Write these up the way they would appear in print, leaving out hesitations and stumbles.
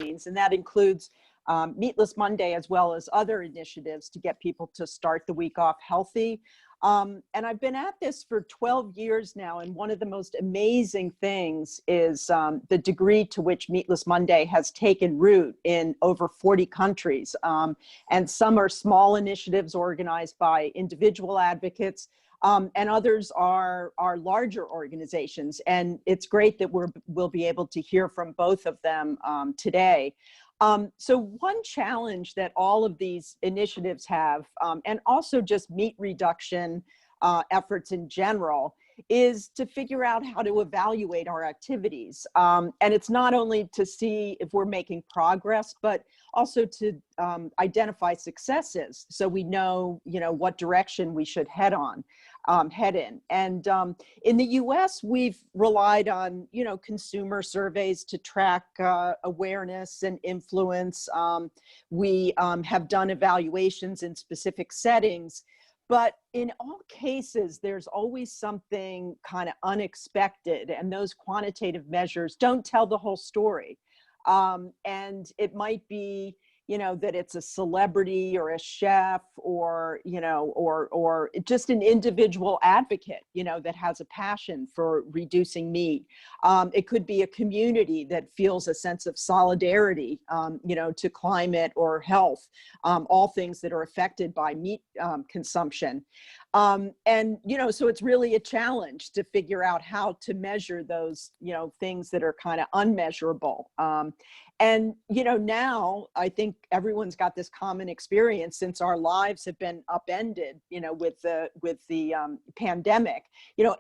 and that includes Meatless Monday, as well as other initiatives to get people to start the week off healthy. And I've been at this for 12 years now, and one of the most amazing things is the degree to which Meatless Monday has taken root in over 40 countries. And some are small initiatives organized by individual advocates, and others are larger organizations. And it's great that we'll be able to hear from both of them today. So one challenge that all of these initiatives have, and also just meat reduction efforts in general, is to figure out how to evaluate our activities. And it's not only to see if we're making progress, but also to identify successes, so we know, what direction we should head in. And in the US, we've relied on, consumer surveys to track awareness and influence. We have done evaluations in specific settings. But in all cases, there's always something kind of unexpected, and those quantitative measures don't tell the whole story. And it might be, that it's a celebrity or a chef or, or just an individual advocate, that has a passion for reducing meat. It could be a community that feels a sense of solidarity, to climate or health, all things that are affected by meat consumption. And, so it's really a challenge to figure out how to measure those, things that are kind of unmeasurable. And, now I think everyone's got this common experience since our lives have been upended, with the pandemic.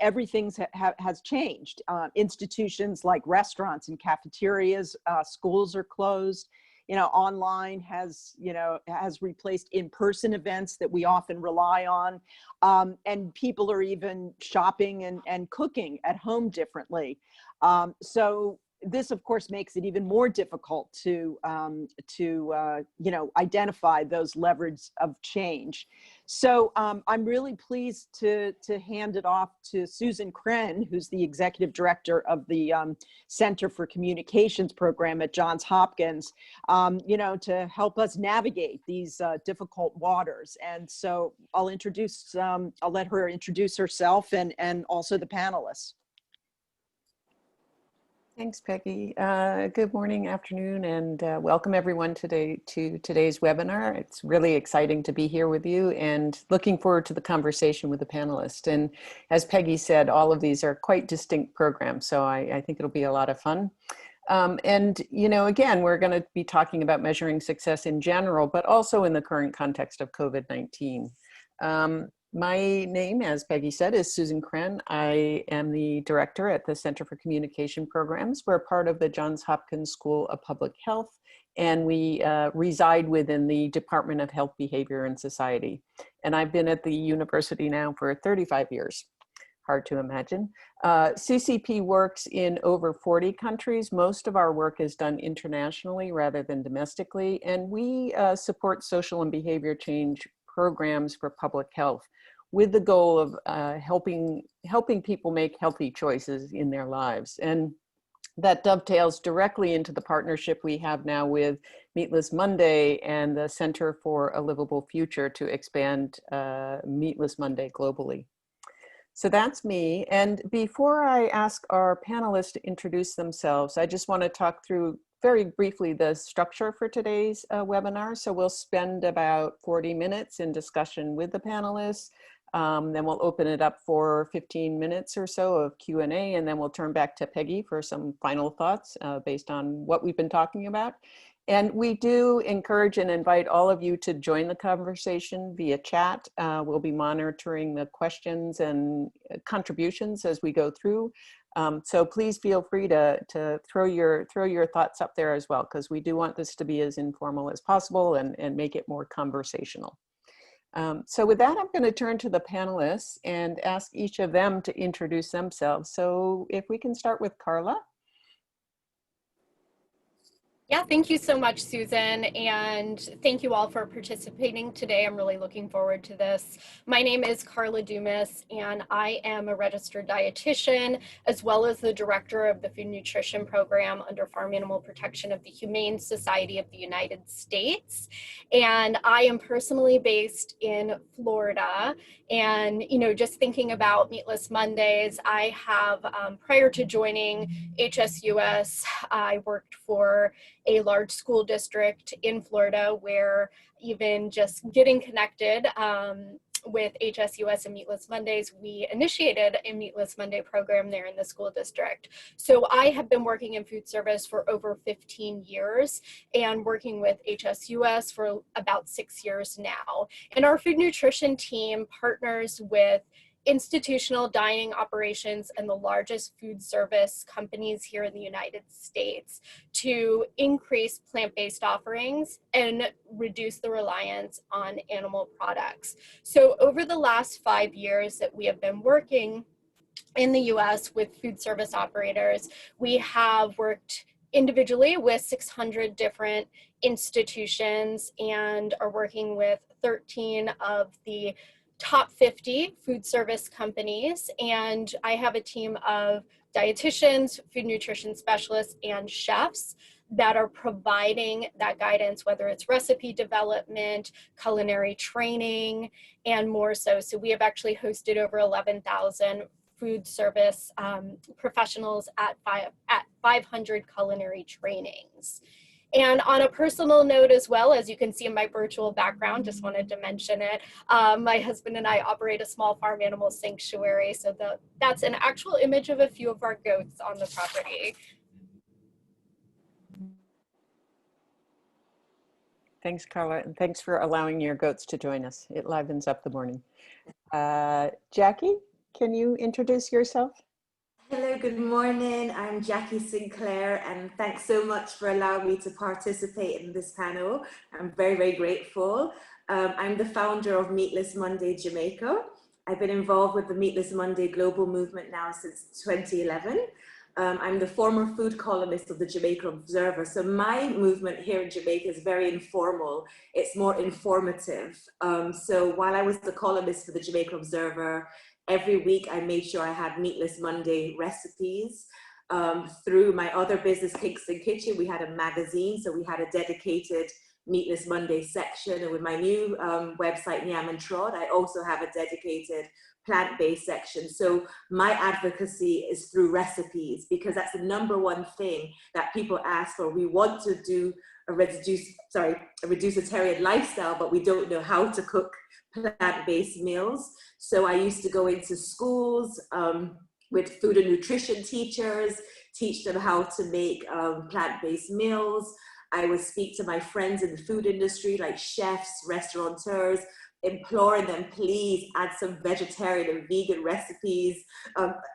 Everything has changed. Institutions like restaurants and cafeterias, schools are closed. Online has replaced in-person events that we often rely on. And people are even shopping and cooking at home differently. So this, of course, makes it even more difficult to identify those levers of change. So I'm really pleased to hand it off to Susan Crenn, who's the executive director of the Center for Communications program at Johns Hopkins, to help us navigate these difficult waters. And so I'll let her introduce herself and also the panelists. Thanks, Peggy. Good morning, afternoon, and welcome everyone today to today's webinar. It's really exciting to be here with you and looking forward to the conversation with the panelists. And as Peggy said, all of these are quite distinct programs, so I think it'll be a lot of fun. And, again, we're going to be talking about measuring success in general, but also in the current context of COVID-19. My name, as Peggy said, is Susan Crenn. I am the director at the Center for Communication Programs. We're part of the Johns Hopkins School of Public Health, and we reside within the Department of Health, Behavior, and Society. And I've been at the university now for 35 years. Hard to imagine. CCP works in over 40 countries. Most of our work is done internationally rather than domestically, and we support social and behavior change programs for public health with the goal of helping people make healthy choices in their lives. And that dovetails directly into the partnership we have now with Meatless Monday and the Center for a Livable Future to expand Meatless Monday globally. So that's me. And before I ask our panelists to introduce themselves, I just want to talk through very briefly the structure for today's webinar. So we'll spend about 40 minutes in discussion with the panelists. Then we'll open it up for 15 minutes or so of Q&A, and then we'll turn back to Peggy for some final thoughts based on what we've been talking about. And we do encourage and invite all of you to join the conversation via chat. We'll be monitoring the questions and contributions as we go through. So please feel free to throw your thoughts up there as well, because we do want this to be as informal as possible and make it more conversational. So with that, I'm going to turn to the panelists and ask each of them to introduce themselves. So if we can start with Carla. Yeah, thank you so much, Susan, and thank you all for participating today. I'm really looking forward to this. My name is Carla Dumas, and I am a registered dietitian, as well as the director of the Food Nutrition Program under Farm Animal Protection of the Humane Society of the United States. And I am personally based in Florida. And, just thinking about Meatless Mondays, I have, prior to joining HSUS, I worked for a large school district in Florida, where even just getting connected with HSUS and Meatless Mondays, we initiated a Meatless Monday program there in the school district. So I have been working in food service for over 15 years and working with HSUS for about 6 years now. And our food nutrition team partners with institutional dining operations and the largest food service companies here in the United States to increase plant-based offerings and reduce the reliance on animal products. So over the last 5 years that we have been working in the US with food service operators, we have worked individually with 600 different institutions and are working with 13 of the top 50 food service companies. And I have a team of dietitians, food nutrition specialists, and chefs that are providing that guidance, whether it's recipe development, culinary training, and more so. So we have actually hosted over 11,000 food service professionals at 500 culinary trainings. And on a personal note as well, as you can see in my virtual background, just wanted to mention it, my husband and I operate a small farm animal sanctuary. So that's an actual image of a few of our goats on the property. Thanks, Carla, and thanks for allowing your goats to join us. It livens up the morning. Jackie, can you introduce yourself? Hello, good morning. I'm Jackie Sinclair, and thanks so much for allowing me to participate in this panel. I'm very, very grateful. I'm the founder of Meatless Monday Jamaica. I've been involved with the Meatless Monday global movement now since 2011. I'm the former food columnist of the Jamaica Observer. So my movement here in Jamaica is very informal. It's more informative. So while I was the columnist for the Jamaica Observer, every week I made sure I had Meatless Monday recipes. Through my other business, Kingston Kitchen, we had a magazine, so we had a dedicated Meatless Monday section. And with my new website, Nyam and Trod, I also have a dedicated plant-based section. So my advocacy is through recipes, because that's the #1 thing that people ask for. We want to do a reducitarian lifestyle, but we don't know how to cook plant-based meals. So I used to go into schools with food and nutrition teachers, teach them how to make plant-based meals. I would speak to my friends in the food industry, like chefs, restaurateurs, imploring them, please add some vegetarian and vegan recipes,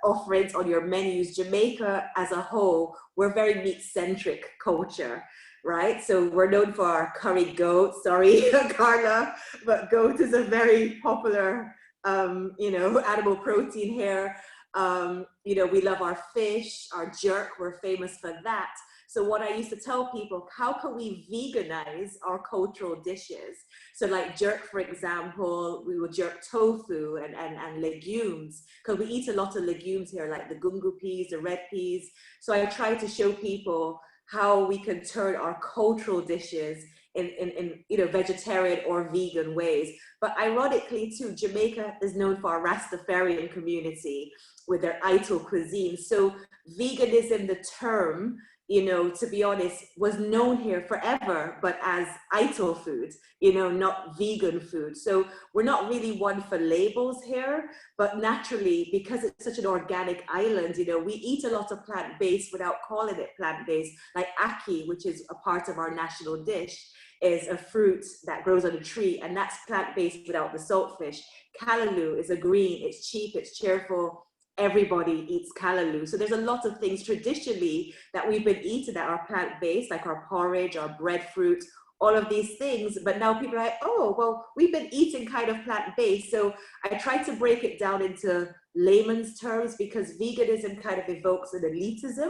offerings on your menus. Jamaica as a whole, we're very meat-centric culture, right? So we're known for our curry goat, sorry, Carla, but goat is a very popular, animal protein here. We love our fish, our jerk, we're famous for that. So what I used to tell people, how can we veganize our cultural dishes? So like jerk, for example, we would jerk tofu and legumes, because we eat a lot of legumes here, like the gungu peas, the red peas. So I try to show people how we can turn our cultural dishes in vegetarian or vegan ways. But ironically too, Jamaica is known for our Rastafarian community with their Aito cuisine. So veganism, the term, to be honest, was known here forever, but as Aito food, not vegan food. So we're not really one for labels here, but naturally, because it's such an organic island, we eat a lot of plant-based without calling it plant-based, like ackee, which is a part of our national dish, is a fruit that grows on a tree, and that's plant-based without the saltfish. Callaloo is a green, it's cheap, it's cheerful. Everybody eats callaloo. So there's a lot of things traditionally that we've been eating that are plant-based, like our porridge, our breadfruit, all of these things. But now people are like, oh, well, we've been eating kind of plant-based. So I try to break it down into layman's terms, because veganism kind of evokes an elitism.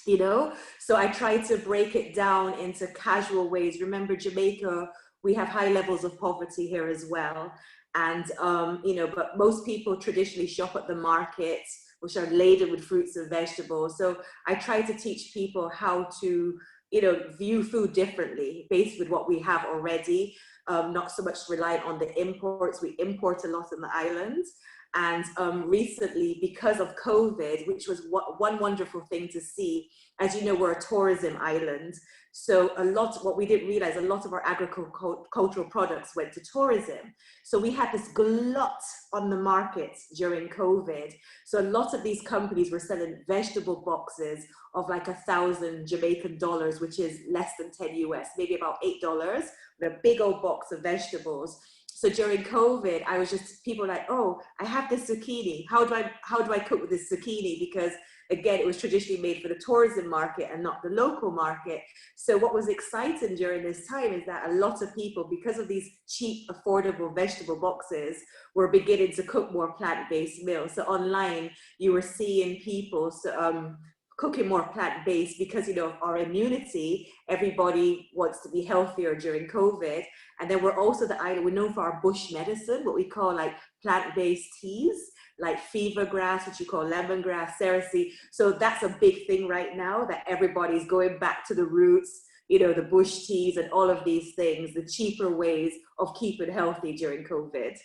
you know? So I try to break it down into casual ways. Remember, Jamaica, we have high levels of poverty here as well. And, you know, but most people traditionally shop at the markets, which are laden with fruits and vegetables. So I try to teach people how to, you know, view food differently based with what we have already, not so much reliant on the imports. We import a lot in the islands. And recently, because of COVID, which was one wonderful thing to see, as you know, we're a tourism island. So what we didn't realize, a lot of our agricultural products went to tourism. So we had this glut on the market during COVID. So a lot of these companies were selling vegetable boxes of like 1,000 Jamaican dollars, which is less than 10 US, maybe about $8, with a big old box of vegetables. So during COVID, I was just, people were like, oh, I have this zucchini. How do I cook with this zucchini? Because again, it was traditionally made for the tourism market and not the local market. So what was exciting during this time is that a lot of people, because of these cheap, affordable vegetable boxes, were beginning to cook more plant-based meals. So online, you were seeing people cooking more plant-based because, you know, of our immunity. Everybody wants to be healthier during COVID. And then we're also we're known for our bush medicine, what we call like plant-based teas, like fever grass, which you call lemongrass, cerasee. So that's a big thing right now, that everybody's going back to the roots, you know, the bush teas and all of these things, the cheaper ways of keeping healthy during COVID.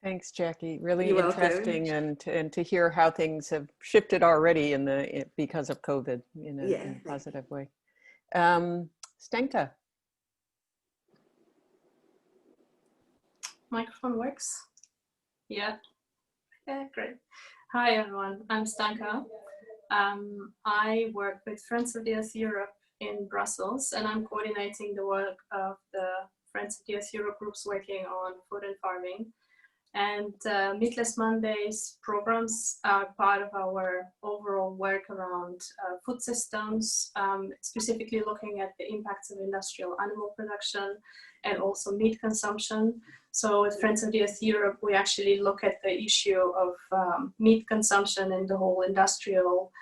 Thanks, Jackie. Really You're interesting, welcome. and to hear how things have shifted already because of COVID in Yeah. a positive way. Stenka. Microphone works? Yeah. Yeah, great. Hi, everyone. I'm Stanka. I work with Friends of the Earth Europe in Brussels, and I'm coordinating the work of the Friends of the Earth Europe groups working on food and farming. And Meatless Mondays programs are part of our overall work around food systems, specifically looking at the impacts of industrial animal production and also meat consumption. So with Friends of the Earth Europe, we actually look at the issue of meat consumption and the whole industrial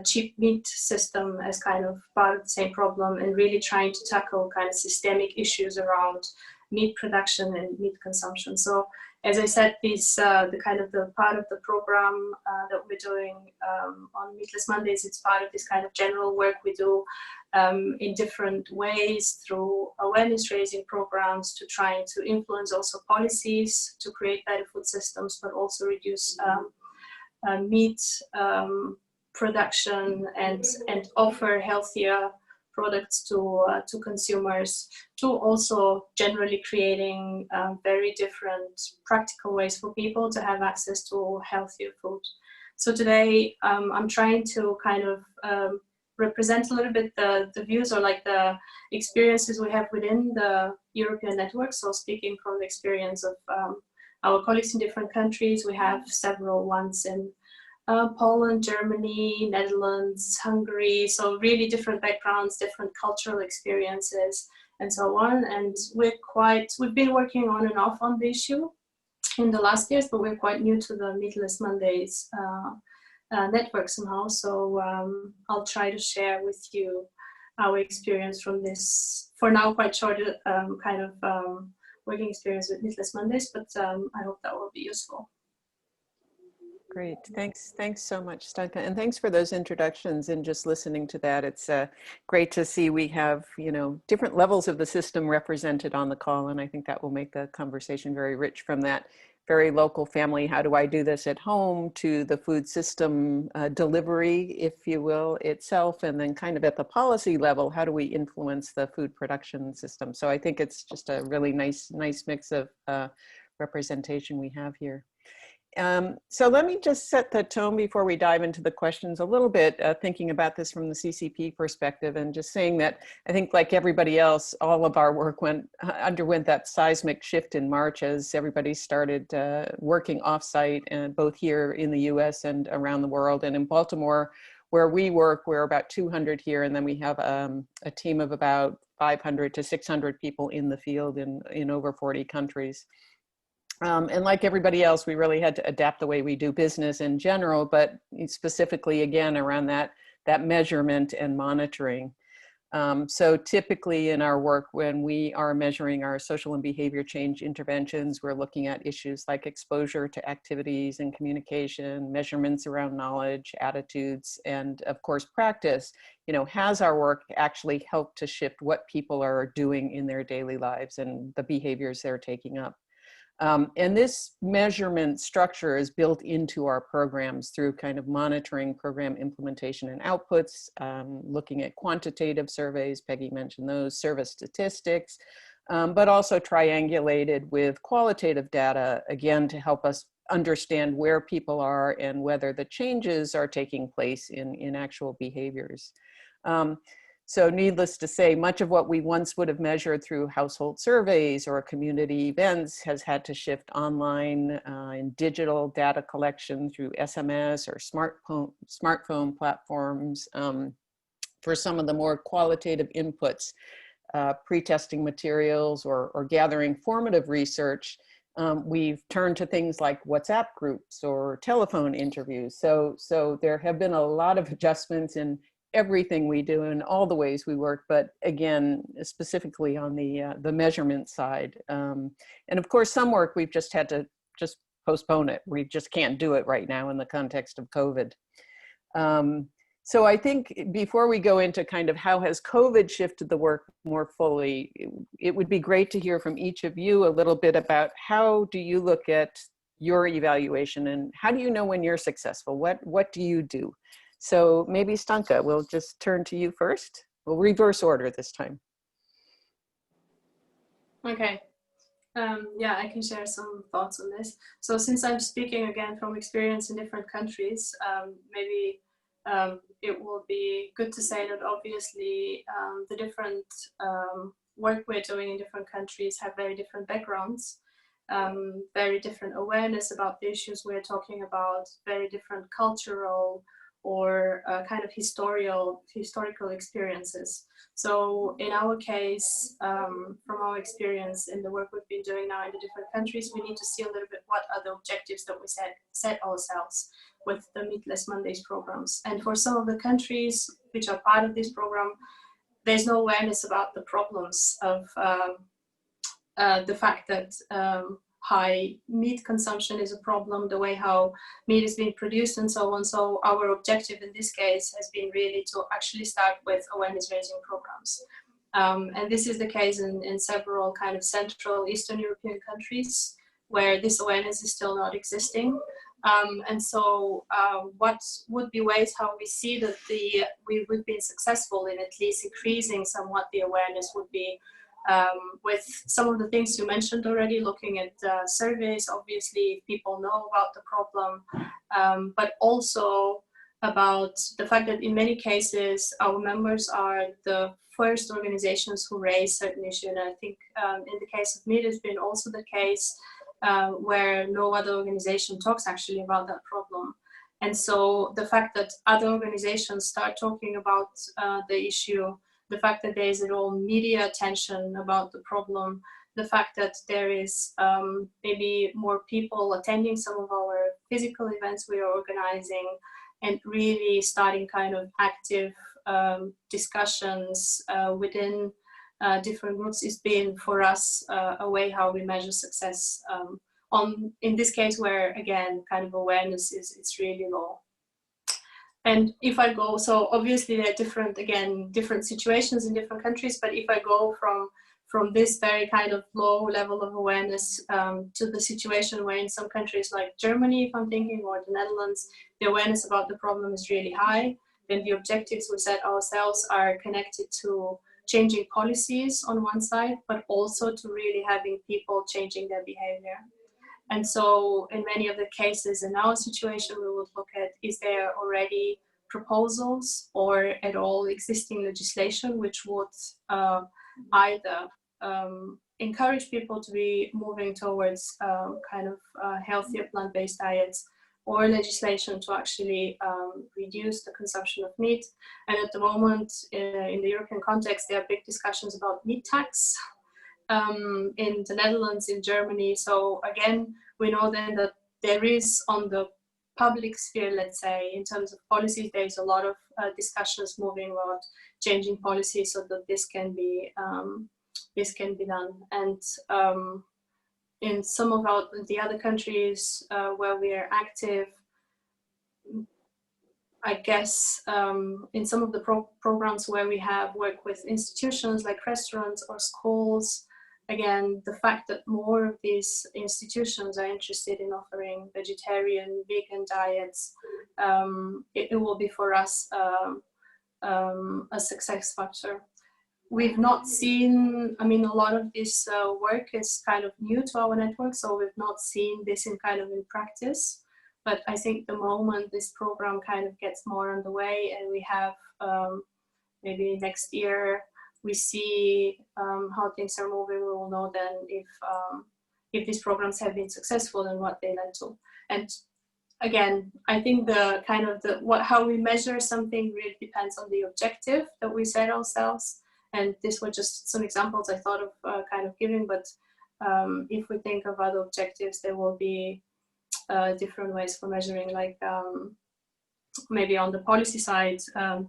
cheap meat system as kind of part of the same problem, and really trying to tackle kind of systemic issues around meat production and meat consumption. So as I said, the kind of the part of the program that we're doing on Meatless Mondays, it's part of this kind of general work we do in different ways through awareness raising programs to try to influence also policies to create better food systems, but also reduce meat production and offer healthier products to consumers, to also generally creating very different practical ways for people to have access to healthier food. So today I'm trying to kind of represent a little bit the views or like the experiences we have within the European network. So speaking from the experience of our colleagues in different countries, we have several ones in Poland, Germany, Netherlands, Hungary, so really different backgrounds, different cultural experiences, and so on. And we've been working on and off on the issue in the last years, but we're quite new to the Meatless Mondays network somehow. So I'll try to share with you our experience from this, for now, quite short kind of working experience with Meatless Mondays, but I hope that will be useful. Great, thanks so much, Stanka, and thanks for those introductions. And just listening to that, it's great to see we have, you know, different levels of the system represented on the call, and I think that will make the conversation very rich, from that very local family, how do I do this at home, to the food system delivery, if you will, itself, and then kind of at the policy level, how do we influence the food production system? So I think it's just a really nice mix of representation we have here. So let me just set the tone before we dive into the questions a little bit, thinking about this from the CCP perspective, and just saying that I think, like everybody else, all of our work underwent that seismic shift in March as everybody started working offsite, and both here in the US and around the world. And in Baltimore, where we work, we're about 200 here, and then we have a team of about 500 to 600 people in the field in over 40 countries. And like everybody else, we really had to adapt the way we do business in general, but specifically again around that measurement and monitoring. So typically in our work, when we are measuring our social and behavior change interventions, we're looking at issues like exposure to activities and communication, measurements around knowledge, attitudes, and of course practice. You know, has our work actually helped to shift what people are doing in their daily lives and the behaviors they're taking up? And this measurement structure is built into our programs through kind of monitoring program implementation and outputs, looking at quantitative surveys, Peggy mentioned those, service statistics, but also triangulated with qualitative data, again, to help us understand where people are and whether the changes are taking place in actual behaviors. So needless to say, much of what we once would have measured through household surveys or community events has had to shift online in digital data collection through SMS or smartphone platforms for some of the more qualitative inputs, pre-testing materials or gathering formative research. We've turned to things like WhatsApp groups or telephone interviews. So there have been a lot of adjustments in everything we do and all the ways we work, but again, specifically on the measurement side. And of course, some work we've just had to just postpone it. We just can't do it right now in the context of COVID. So I think before we go into kind of how has COVID shifted the work more fully, it would be great to hear from each of you a little bit about how do you look at your evaluation and how do you know when you're successful? What do you do? So maybe Stanka, we'll just turn to you first. We'll reverse order this time. Okay. Yeah, I can share some thoughts on this. So since I'm speaking again from experience in different countries, maybe it will be good to say that obviously the different work we're doing in different countries have very different backgrounds, very different awareness about the issues we're talking about, very different cultural or kind of historical experiences. So in our case, from our experience in the work we've been doing now in the different countries, we need to see a little bit what are the objectives that we set ourselves with the Meatless Mondays programs. And for some of the countries which are part of this program, there's no awareness about the problems of the fact that high meat consumption is a problem, the way how meat is being produced and so on. So our objective in this case has been really to actually start with awareness raising programs. And this is the case in several kind of Central Eastern European countries where this awareness is still not existing. And so what would be ways how we see that we've been successful in at least increasing somewhat the awareness would be with some of the things you mentioned already, looking at surveys, obviously people know about the problem, but also about the fact that in many cases our members are the first organizations who raise certain issues. And I think in the case of meat, it's been also the case where no other organization talks actually about that problem. And so the fact that other organizations start talking about the issue, the fact that there is a real media attention about the problem, the fact that there is maybe more people attending some of our physical events we are organizing, and really starting kind of active discussions within different groups has been for us a way how we measure success in this case where again kind of awareness it's really low. And if I go, so obviously there are different situations in different countries, but if I go from this very kind of low level of awareness to the situation where in some countries like Germany, if I'm thinking, or the Netherlands, the awareness about the problem is really high, then the objectives we set ourselves are connected to changing policies on one side, but also to really having people changing their behavior. And so in many of the cases in our situation, we would look at, is there already proposals or at all existing legislation which would either encourage people to be moving towards kind of healthier plant-based diets, or legislation to actually reduce the consumption of meat. And at the moment, in the European context, there are big discussions about meat tax. in the Netherlands, in Germany. So again, we know then that there is on the public sphere, let's say, in terms of policies, there's a lot of discussions moving about changing policies so that this can be done. And in some of the other countries where we are active, I guess in some of the programs where we have worked with institutions like restaurants or schools, again, the fact that more of these institutions are interested in offering vegetarian, vegan diets, it will be for us a success factor. We've not seen, I mean, a lot of this work is kind of new to our network, so we've not seen this in practice. But I think the moment this program kind of gets more underway and we have maybe next year, we see how things are moving, we will know then if these programs have been successful and what they led to. And again, I think how we measure something really depends on the objective that we set ourselves. And these were just some examples I thought of kind of giving, but if we think of other objectives, there will be different ways for measuring, like maybe on the policy side,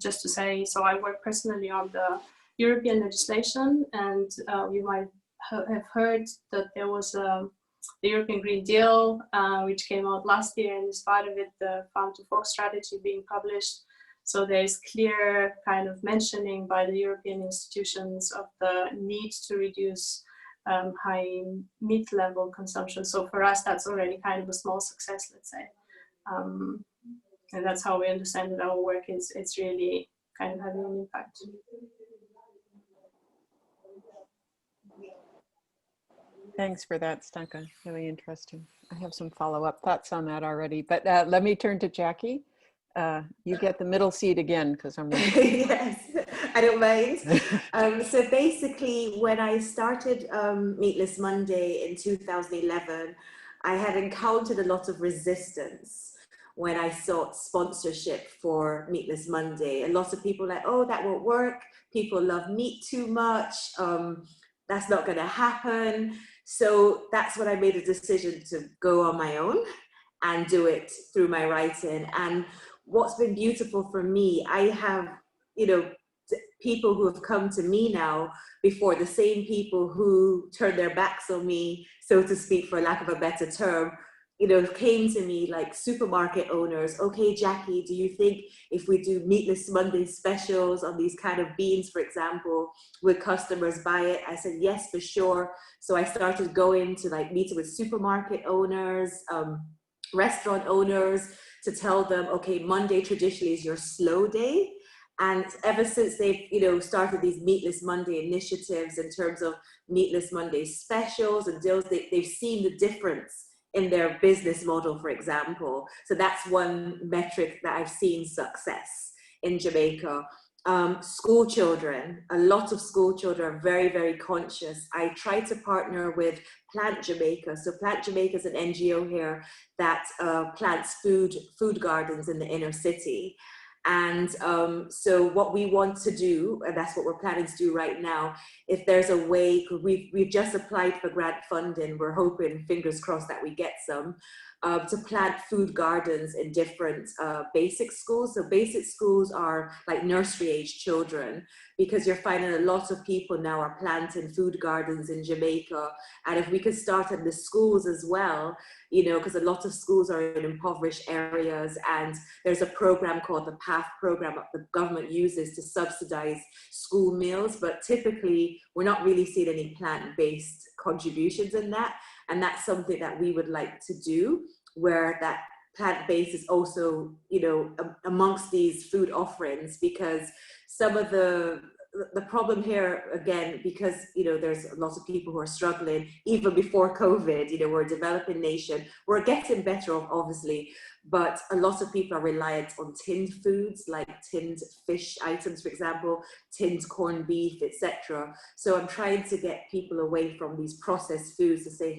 just to say, so I work personally on the European legislation, and you might have heard that there was the European Green Deal, which came out last year, and as part of it, the Farm to Fork strategy being published. So there is clear kind of mentioning by the European institutions of the need to reduce high meat level consumption. So for us, that's already kind of a small success, let's say. And that's how we understand that our work is, it's really kind of having an impact. Thanks for that, Stanka. Really interesting. I have some follow-up thoughts on that already, but let me turn to Jackie. You get the middle seat again, because I'm Yes, I don't mind. So basically, when I started Meatless Monday in 2011, I had encountered a lot of resistance when I sought sponsorship for Meatless Monday. A lot of people like, oh, that won't work. People love meat too much. That's not going to happen. So that's when I made a decision to go on my own and do it through my writing. And what's been beautiful for me, I have, people who have come to me now before, the same people who turned their backs on me, so to speak, for lack of a better term, came to me like supermarket owners. Okay, Jackie, do you think if we do Meatless Monday specials on these kind of beans, for example, would customers buy it? I said, yes, for sure. So I started going to meeting with supermarket owners, restaurant owners, to tell them, okay, Monday traditionally is your slow day. And ever since they've, started these Meatless Monday initiatives in terms of Meatless Monday specials and deals, they've seen the difference in their business model, for example. So that's one metric that I've seen success in Jamaica. School children, a lot of school children are very, very conscious. I try to partner with Plant Jamaica. So Plant Jamaica is an NGO here that plants food gardens in the inner city. And so what we want to do, and that's what we're planning to do right now, if there's a way, we've just applied for grant funding, we're hoping, fingers crossed, that we get some, to plant food gardens in different basic schools. So basic schools are like nursery age children, because you're finding a lot of people now are planting food gardens in Jamaica. And if we could start in the schools as well, because a lot of schools are in impoverished areas, and there's a program called the PATH program that the government uses to subsidize school meals, but typically we're not really seeing any plant-based contributions in that. And that's something that we would like to do, where that plant-based is also, amongst these food offerings, because some of the problem here, again, because, there's a lot of people who are struggling, even before COVID, we're a developing nation, we're getting better off, obviously, but a lot of people are reliant on tinned foods, like tinned fish items, for example, tinned corned beef, etc. So I'm trying to get people away from these processed foods to say,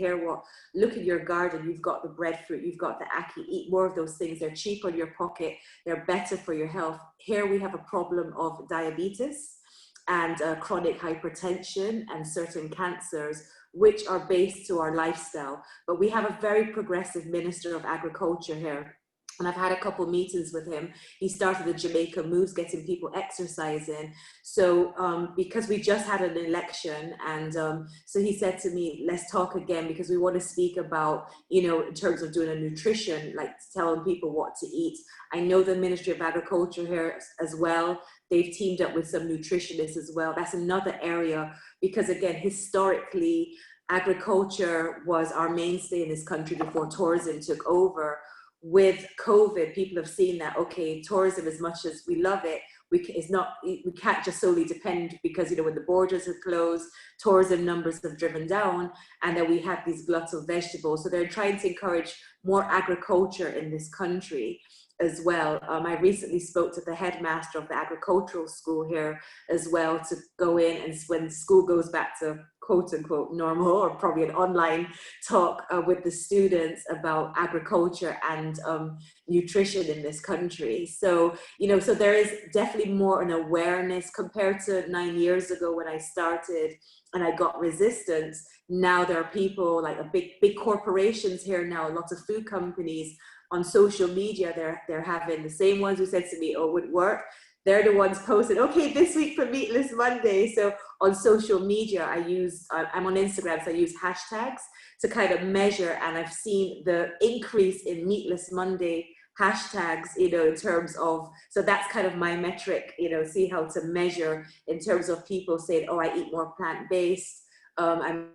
look at your garden, you've got the breadfruit, you've got the ackee, eat more of those things, they're cheap on your pocket, they're better for your health. Here we have a problem of diabetes. and chronic hypertension and certain cancers, which are based to our lifestyle. But we have a very progressive Minister of Agriculture here. And I've had a couple meetings with him. He started the Jamaica Moves, getting people exercising. So because we just had an election, and so he said to me, let's talk again, because we want to speak about, you know, in terms of doing a nutrition, like telling people what to eat. I know the Ministry of Agriculture here as well. They've teamed up with some nutritionists as well. That's another area, because again, historically, agriculture was our mainstay in this country before tourism took over. With COVID, people have seen that, okay, tourism, as much as we love it, we can't just solely depend, because, you know, when the borders are closed, tourism numbers have driven down, and then we have these gluts of vegetables. So they're trying to encourage more agriculture in this country as well. I recently spoke to the headmaster of the agricultural school here as well, to go in, and when school goes back to quote unquote normal, or probably an online talk with the students about agriculture and nutrition in this country. So, you know, so there is definitely more an awareness compared to 9 years ago when I started and I got resistance. Now there are people like big corporations here now, lots of food companies on social media, they're having the same ones who said to me, oh, it would work. They're the ones posting, okay, this week for Meatless Monday. So on social media, I'm on Instagram, so I use hashtags to kind of measure, and I've seen the increase in Meatless Monday hashtags, you know, in terms of, so that's kind of my metric, you know, see how to measure in terms of people saying, oh, I eat more plant-based. I'm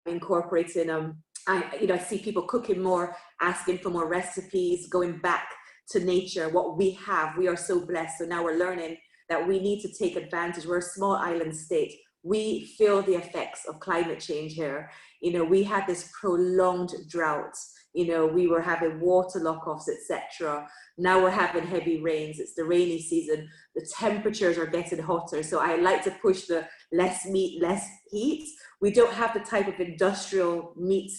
incorporating, I see people cooking more, asking for more recipes, going back to nature, what we have. We are so blessed. So now we're learning that we need to take advantage. We're a small island state. We feel the effects of climate change here. You know, we had this prolonged drought. You know, we were having water lock-offs, etc. Now we're having heavy rains. It's the rainy season. The temperatures are getting hotter. So I like to push the less meat, less heat. We don't have the type of industrial meat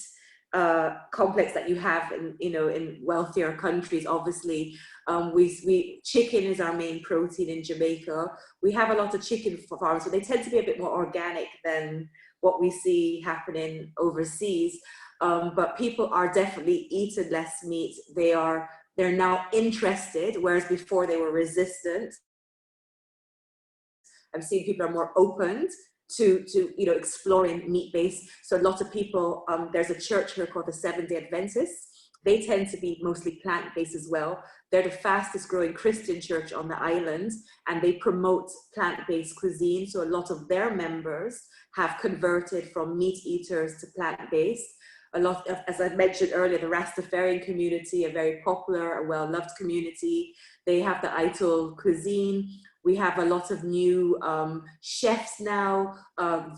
complex that you have in, you know, in wealthier countries. Obviously, chicken is our main protein in Jamaica. We have a lot of chicken farms, so they tend to be a bit more organic than what we see happening overseas. But people are definitely eating less meat. They're now interested, whereas before they were resistant. I've seen people are more open to you know, exploring meat-based. So a lot of people, there's a church here called the Seventh-day Adventists. They tend to be mostly plant-based as well. They're the fastest growing Christian church on the island, and they promote plant-based cuisine. So a lot of their members have converted from meat eaters to plant-based. A lot of, as I mentioned earlier, the Rastafarian community, a very popular, a well-loved community. They have the Untitled cuisine. We have a lot of new chefs now,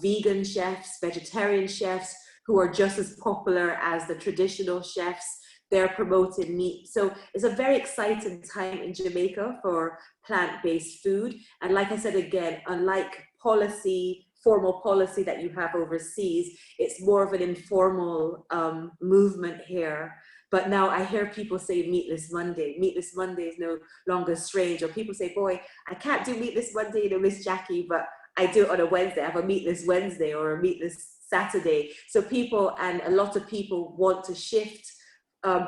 vegan chefs, vegetarian chefs, who are just as popular as the traditional chefs. They're promoting meat. So it's a very exciting time in Jamaica for plant-based food. And like I said, again, unlike formal policy that you have overseas, it's more of an informal movement here. But now I hear people say Meatless Monday. Meatless Monday is no longer strange. Or people say, boy, I can't do Meatless Monday, you know, Miss Jackie, but I do it on a Wednesday. I have a Meatless Wednesday or a Meatless Saturday. So people, and a lot of people want to shift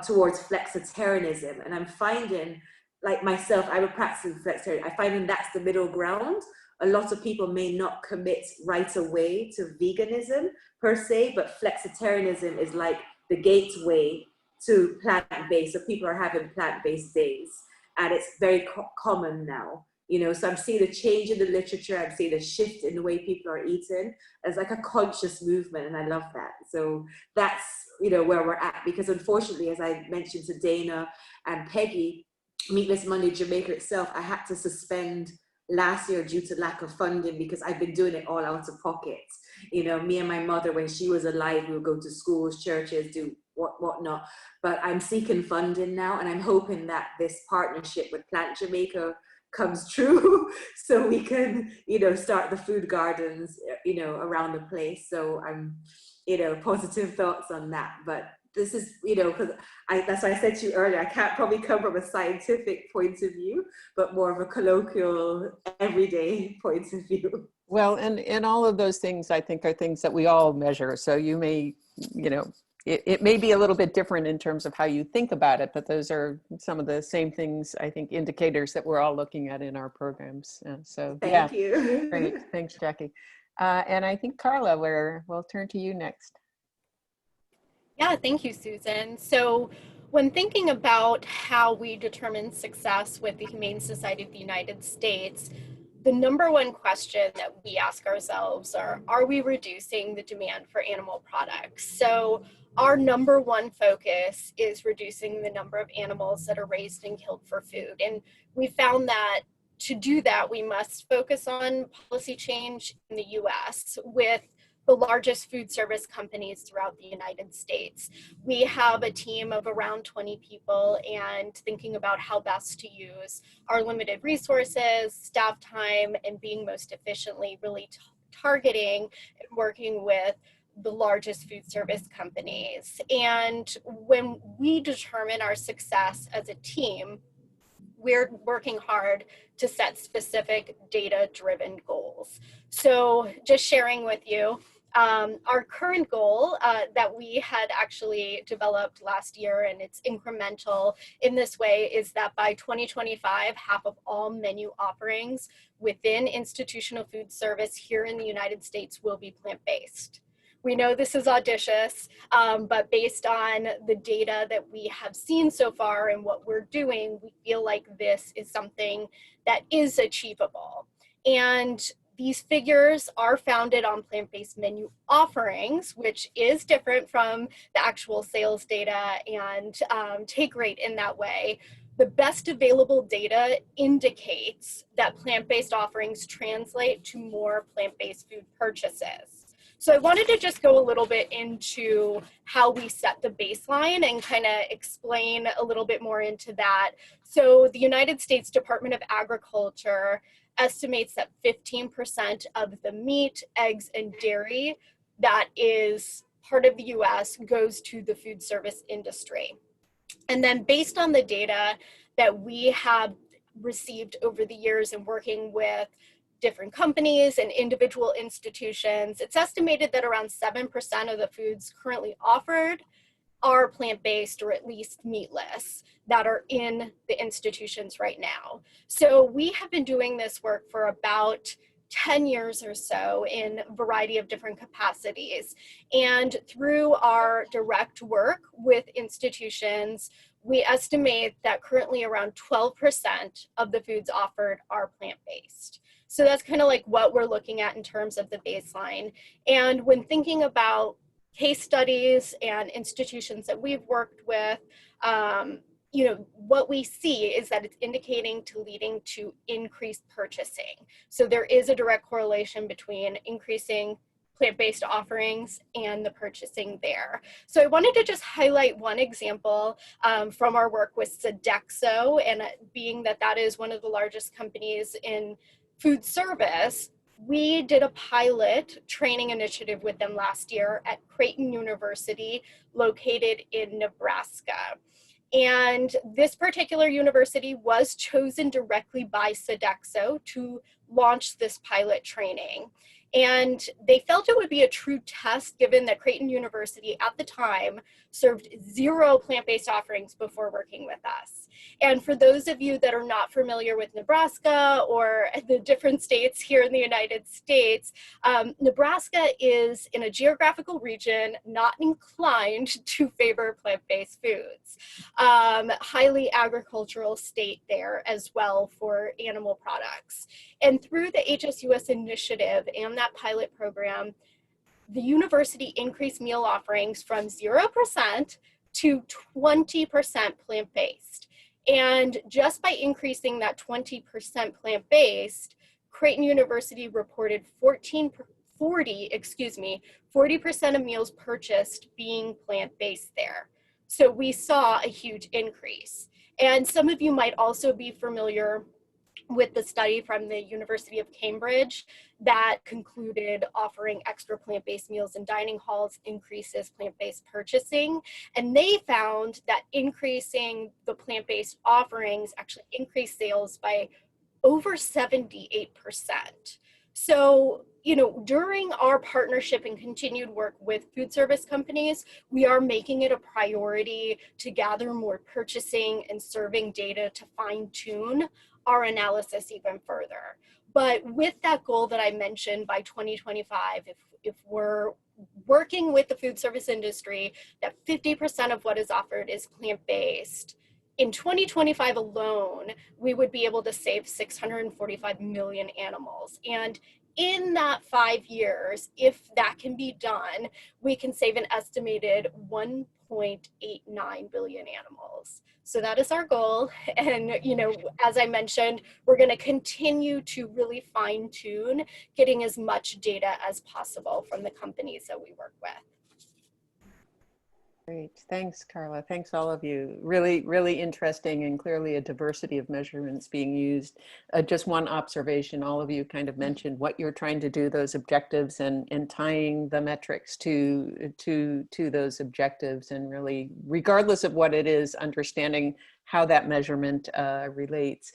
towards flexitarianism. And I'm finding, like myself, I'm a practicing flexitarian. I'm finding that's the middle ground. A lot of people may not commit right away to veganism per se, but flexitarianism is like the gateway to plant-based. So people are having plant-based days, and it's very common now. You know, so I'm seeing a change in the literature. I'm seeing a shift in the way people are eating as like a conscious movement, and I love that. So that's, you know, where we're at, because unfortunately, as I mentioned to Dana and Peggy, Meatless Monday Jamaica itself, I had to suspend last year due to lack of funding, because I've been doing it all out of pocket. You know, me and my mother, when she was alive, we would go to schools, churches, do whatnot. But I'm seeking funding now, and I'm hoping that this partnership with Plant Jamaica comes true, so we can, you know, start the food gardens, you know, around the place. So I'm, you know, positive thoughts on that. But this is, you know, because that's why I said to you earlier, I can't probably come from a scientific point of view, but more of a colloquial, everyday point of view. Well, and all of those things, I think, are things that we all measure. So you may, you know, it may be a little bit different in terms of how you think about it, but those are some of the same things, I think, indicators that we're all looking at in our programs. So yeah, Thank you. great. Thanks, Jackie. And I think, Carla, we'll turn to you next. Yeah, thank you, Susan. So when thinking about how we determine success with the Humane Society of the United States, the number one question that we ask ourselves are we reducing the demand for animal products? So our number one focus is reducing the number of animals that are raised and killed for food. And we found that to do that, we must focus on policy change in the US with the largest food service companies throughout the United States. We have a team of around 20 people, and thinking about how best to use our limited resources, staff time, and being most efficiently really targeting and working with the largest food service companies. And when we determine our success as a team, we're working hard to set specific data-driven goals. So just sharing with you, our current goal that we had actually developed last year, and it's incremental in this way, is that by 2025, half of all menu offerings within institutional food service here in the United States will be plant-based. We know this is audacious, but based on the data that we have seen so far and what we're doing, we feel like this is something that is achievable. And these figures are founded on plant-based menu offerings, which is different from the actual sales data and take rate in that way. The best available data indicates that plant-based offerings translate to more plant-based food purchases. So I wanted to just go a little bit into how we set the baseline and kind of explain a little bit more into that. So the United States Department of Agriculture estimates that 15% of the meat, eggs, and dairy that is part of the US goes to the food service industry. And then based on the data that we have received over the years and working with different companies and individual institutions, it's estimated that around 7% of the foods currently offered are plant-based or at least meatless that are in the institutions right now. So we have been doing this work for about 10 years or so in a variety of different capacities. And through our direct work with institutions, we estimate that currently around 12% of the foods offered are plant-based. So that's kind of like what we're looking at in terms of the baseline. And when thinking about case studies and institutions that we've worked with, you know, what we see is that it's indicating to leading to increased purchasing. So there is a direct correlation between increasing plant-based offerings and the purchasing there. So I wanted to just highlight one example from our work with Sodexo, and being that that is one of the largest companies in food service, we did a pilot training initiative with them last year at Creighton University, located in Nebraska. And this particular university was chosen directly by Sodexo to launch this pilot training. And they felt it would be a true test given that Creighton University at the time served 0 plant-based offerings before working with us. And for those of you that are not familiar with Nebraska or the different states here in the United States, Nebraska is in a geographical region not inclined to favor plant-based foods. Highly agricultural state there as well for animal products. And through the HSUS initiative and that pilot program, the university increased meal offerings from 0% to 20% plant-based. And just by increasing that 20% plant-based, Creighton University reported 40% of meals purchased being plant-based there. So we saw a huge increase. And some of you might also be familiar with the study from the University of Cambridge that concluded offering extra plant-based meals in dining halls increases plant-based purchasing. And they found that increasing the plant-based offerings actually increased sales by over 78%. So, you know, during our partnership and continued work with food service companies, we are making it a priority to gather more purchasing and serving data to fine-tune our analysis even further. But with that goal that I mentioned by 2025, if we're working with the food service industry, that 50% of what is offered is plant-based, in 2025 alone, we would be able to save 645 million animals. And in that 5 years, if that can be done, we can save an estimated 1.89 billion animals. So that is our goal. And, you know, as I mentioned, we're going to continue to really fine tune getting as much data as possible from the companies that we work with. Great. Thanks, Carla. Thanks, all of you. Really, really interesting, and clearly a diversity of measurements being used. Just one observation, all of you kind of mentioned what you're trying to do, those objectives, and tying the metrics to those objectives, and really, regardless of what it is, understanding how that measurement relates.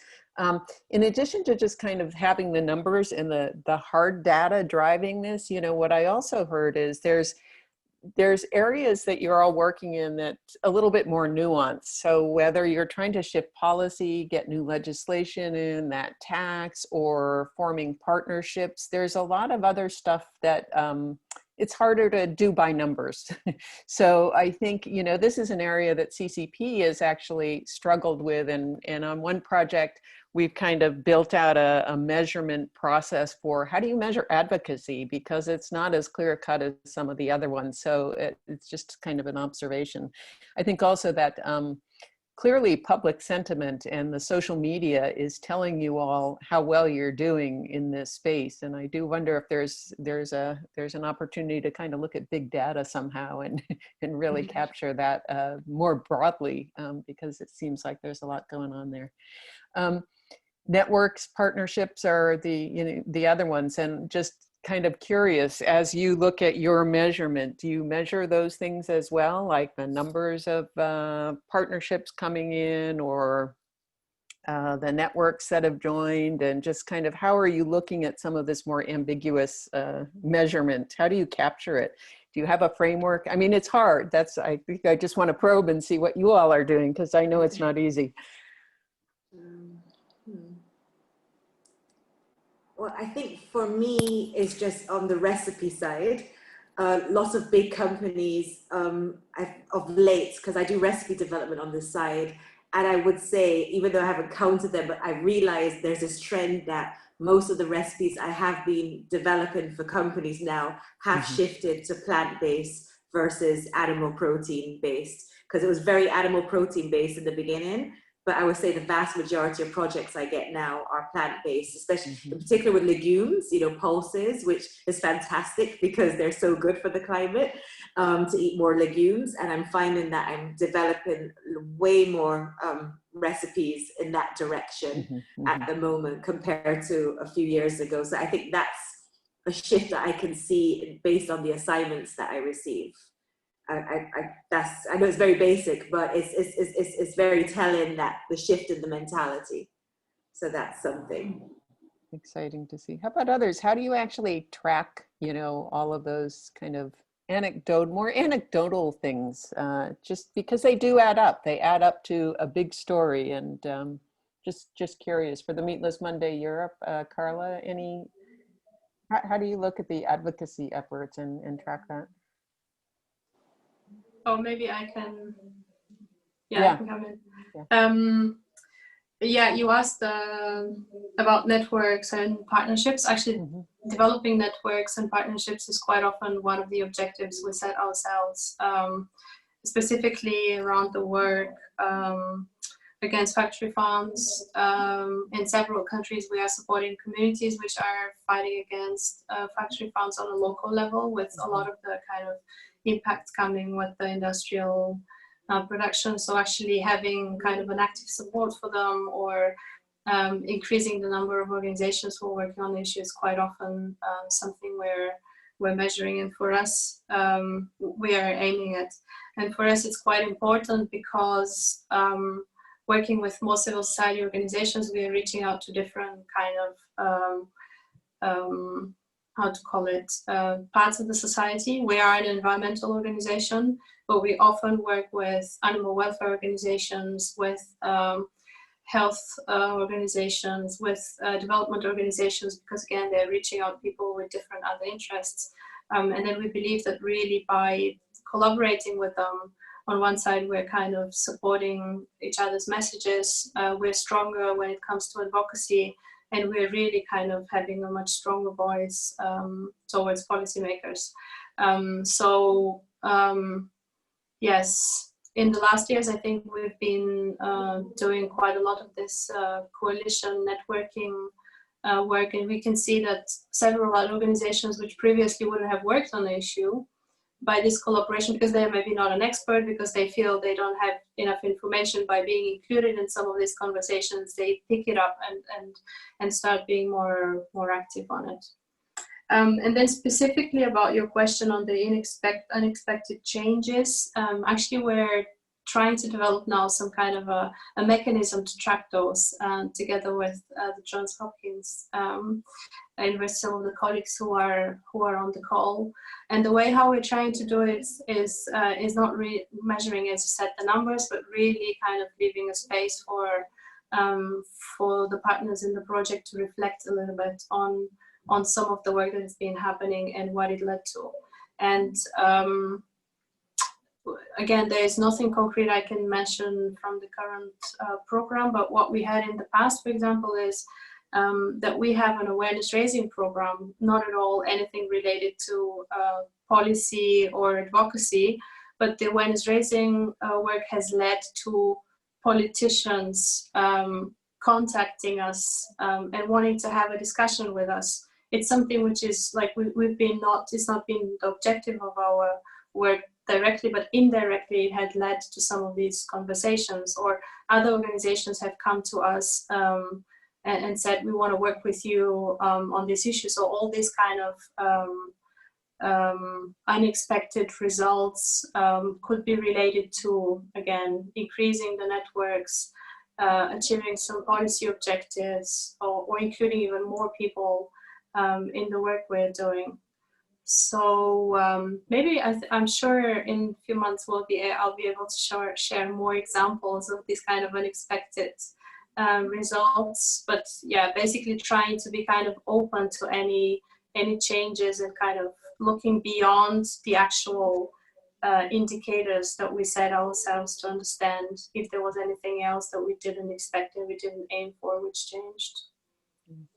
In addition to just kind of having the numbers and the hard data driving this, you know, what I also heard is there's areas that you're all working in that's a little bit more nuanced. So whether you're trying to shift policy, get new legislation in, that tax, or forming partnerships, there's a lot of other stuff that it's harder to do by numbers. So I think, you know, this is an area that CCP has actually struggled with. And on one project, we've kind of built out a measurement process for how do you measure advocacy, because it's not as clear cut as some of the other ones. So it's just kind of an observation. I think also that clearly public sentiment and the social media is telling you all how well you're doing in this space. And I do wonder if there's an opportunity to kind of look at big data somehow and really capture that more broadly, because it seems like there's a lot going on there. Networks, partnerships are the other ones, and just kind of curious, as you look at your measurement, do you measure those things as well, like the numbers of partnerships coming in, or the networks that have joined, and just kind of how are you looking at some of this more ambiguous measurement? How do you capture it? Do you have a framework? I mean, it's hard. I think I just want to probe and see what you all are doing, because I know it's not easy. Well, I think for me, it's just on the recipe side. Lots of big companies of late, because I do recipe development on this side, and I would say, even though I haven't counted them, but I realized there's this trend that most of the recipes I have been developing for companies now have shifted to plant-based versus animal protein-based, because it was very animal protein-based in the beginning. But I would say the vast majority of projects I get now are plant-based, especially in particular with legumes, you know, pulses, which is fantastic because they're so good for the climate, to eat more legumes. And I'm finding that I'm developing way more recipes in that direction at the moment compared to a few years ago. So I think that's a shift that I can see based on the assignments that I receive. I know it's very basic, but it's very telling, that the shift in the mentality. So that's something exciting to see. How about others? How do you actually track, you know, all of those kind of more anecdotal things? Just because they do add up. They add up to a big story. And just curious, for the Meatless Monday Europe, Carla, how do you look at the advocacy efforts and track that? Oh, maybe I can. Yeah. I can come in. Yeah, you asked about networks and partnerships. Actually, developing networks and partnerships is quite often one of the objectives we set ourselves, specifically around the work against factory farms. In several countries, we are supporting communities which are fighting against factory farms on a local level, with a lot of the kind of impacts coming with the industrial production. So actually having kind of an active support for them, or increasing the number of organizations who are working on the issue is quite often something we're measuring, and for us, we are aiming at. And for us, it's quite important because working with more civil society organizations, we are reaching out to different kind of how to call it, parts of the society. We are an environmental organization, but we often work with animal welfare organizations, with health organizations, with development organizations, because again, they're reaching out people with different other interests. And then we believe that really by collaborating with them, on one side, we're kind of supporting each other's messages. We're stronger when it comes to advocacy, and we're really kind of having a much stronger voice towards policymakers. Yes, in the last years, I think we've been doing quite a lot of this coalition networking work, and we can see that several other organizations which previously wouldn't have worked on the issue, by this collaboration, because they're maybe not an expert, because they feel they don't have enough information, by being included in some of these conversations, they pick it up and start being more active on it. And then specifically about your question on the unexpected changes, actually we're trying to develop now some kind of a mechanism to track those together with the Johns Hopkins and with some of the colleagues who are on the call. And the way how we're trying to do it is not really measuring, as you said, the numbers, but really kind of leaving a space for the partners in the project to reflect a little bit on some of the work that has been happening and what it led to. And again, there is nothing concrete I can mention from the current program, but what we had in the past, for example, is that we have an awareness raising program, not at all anything related to policy or advocacy, but the awareness raising work has led to politicians contacting us and wanting to have a discussion with us. It's something which is like it's not been the objective of our work directly, but indirectly it had led to some of these conversations, or other organizations have come to us and said, we want to work with you on this issue. So all these kind of unexpected results could be related to, again, increasing the networks, achieving some policy objectives, or including even more people in the work we're doing. So maybe I'm sure in a few months I'll be able to share more examples of these kind of unexpected results. But yeah, basically trying to be kind of open to any changes and kind of looking beyond the actual indicators that we set ourselves to understand if there was anything else that we didn't expect and we didn't aim for, which changed.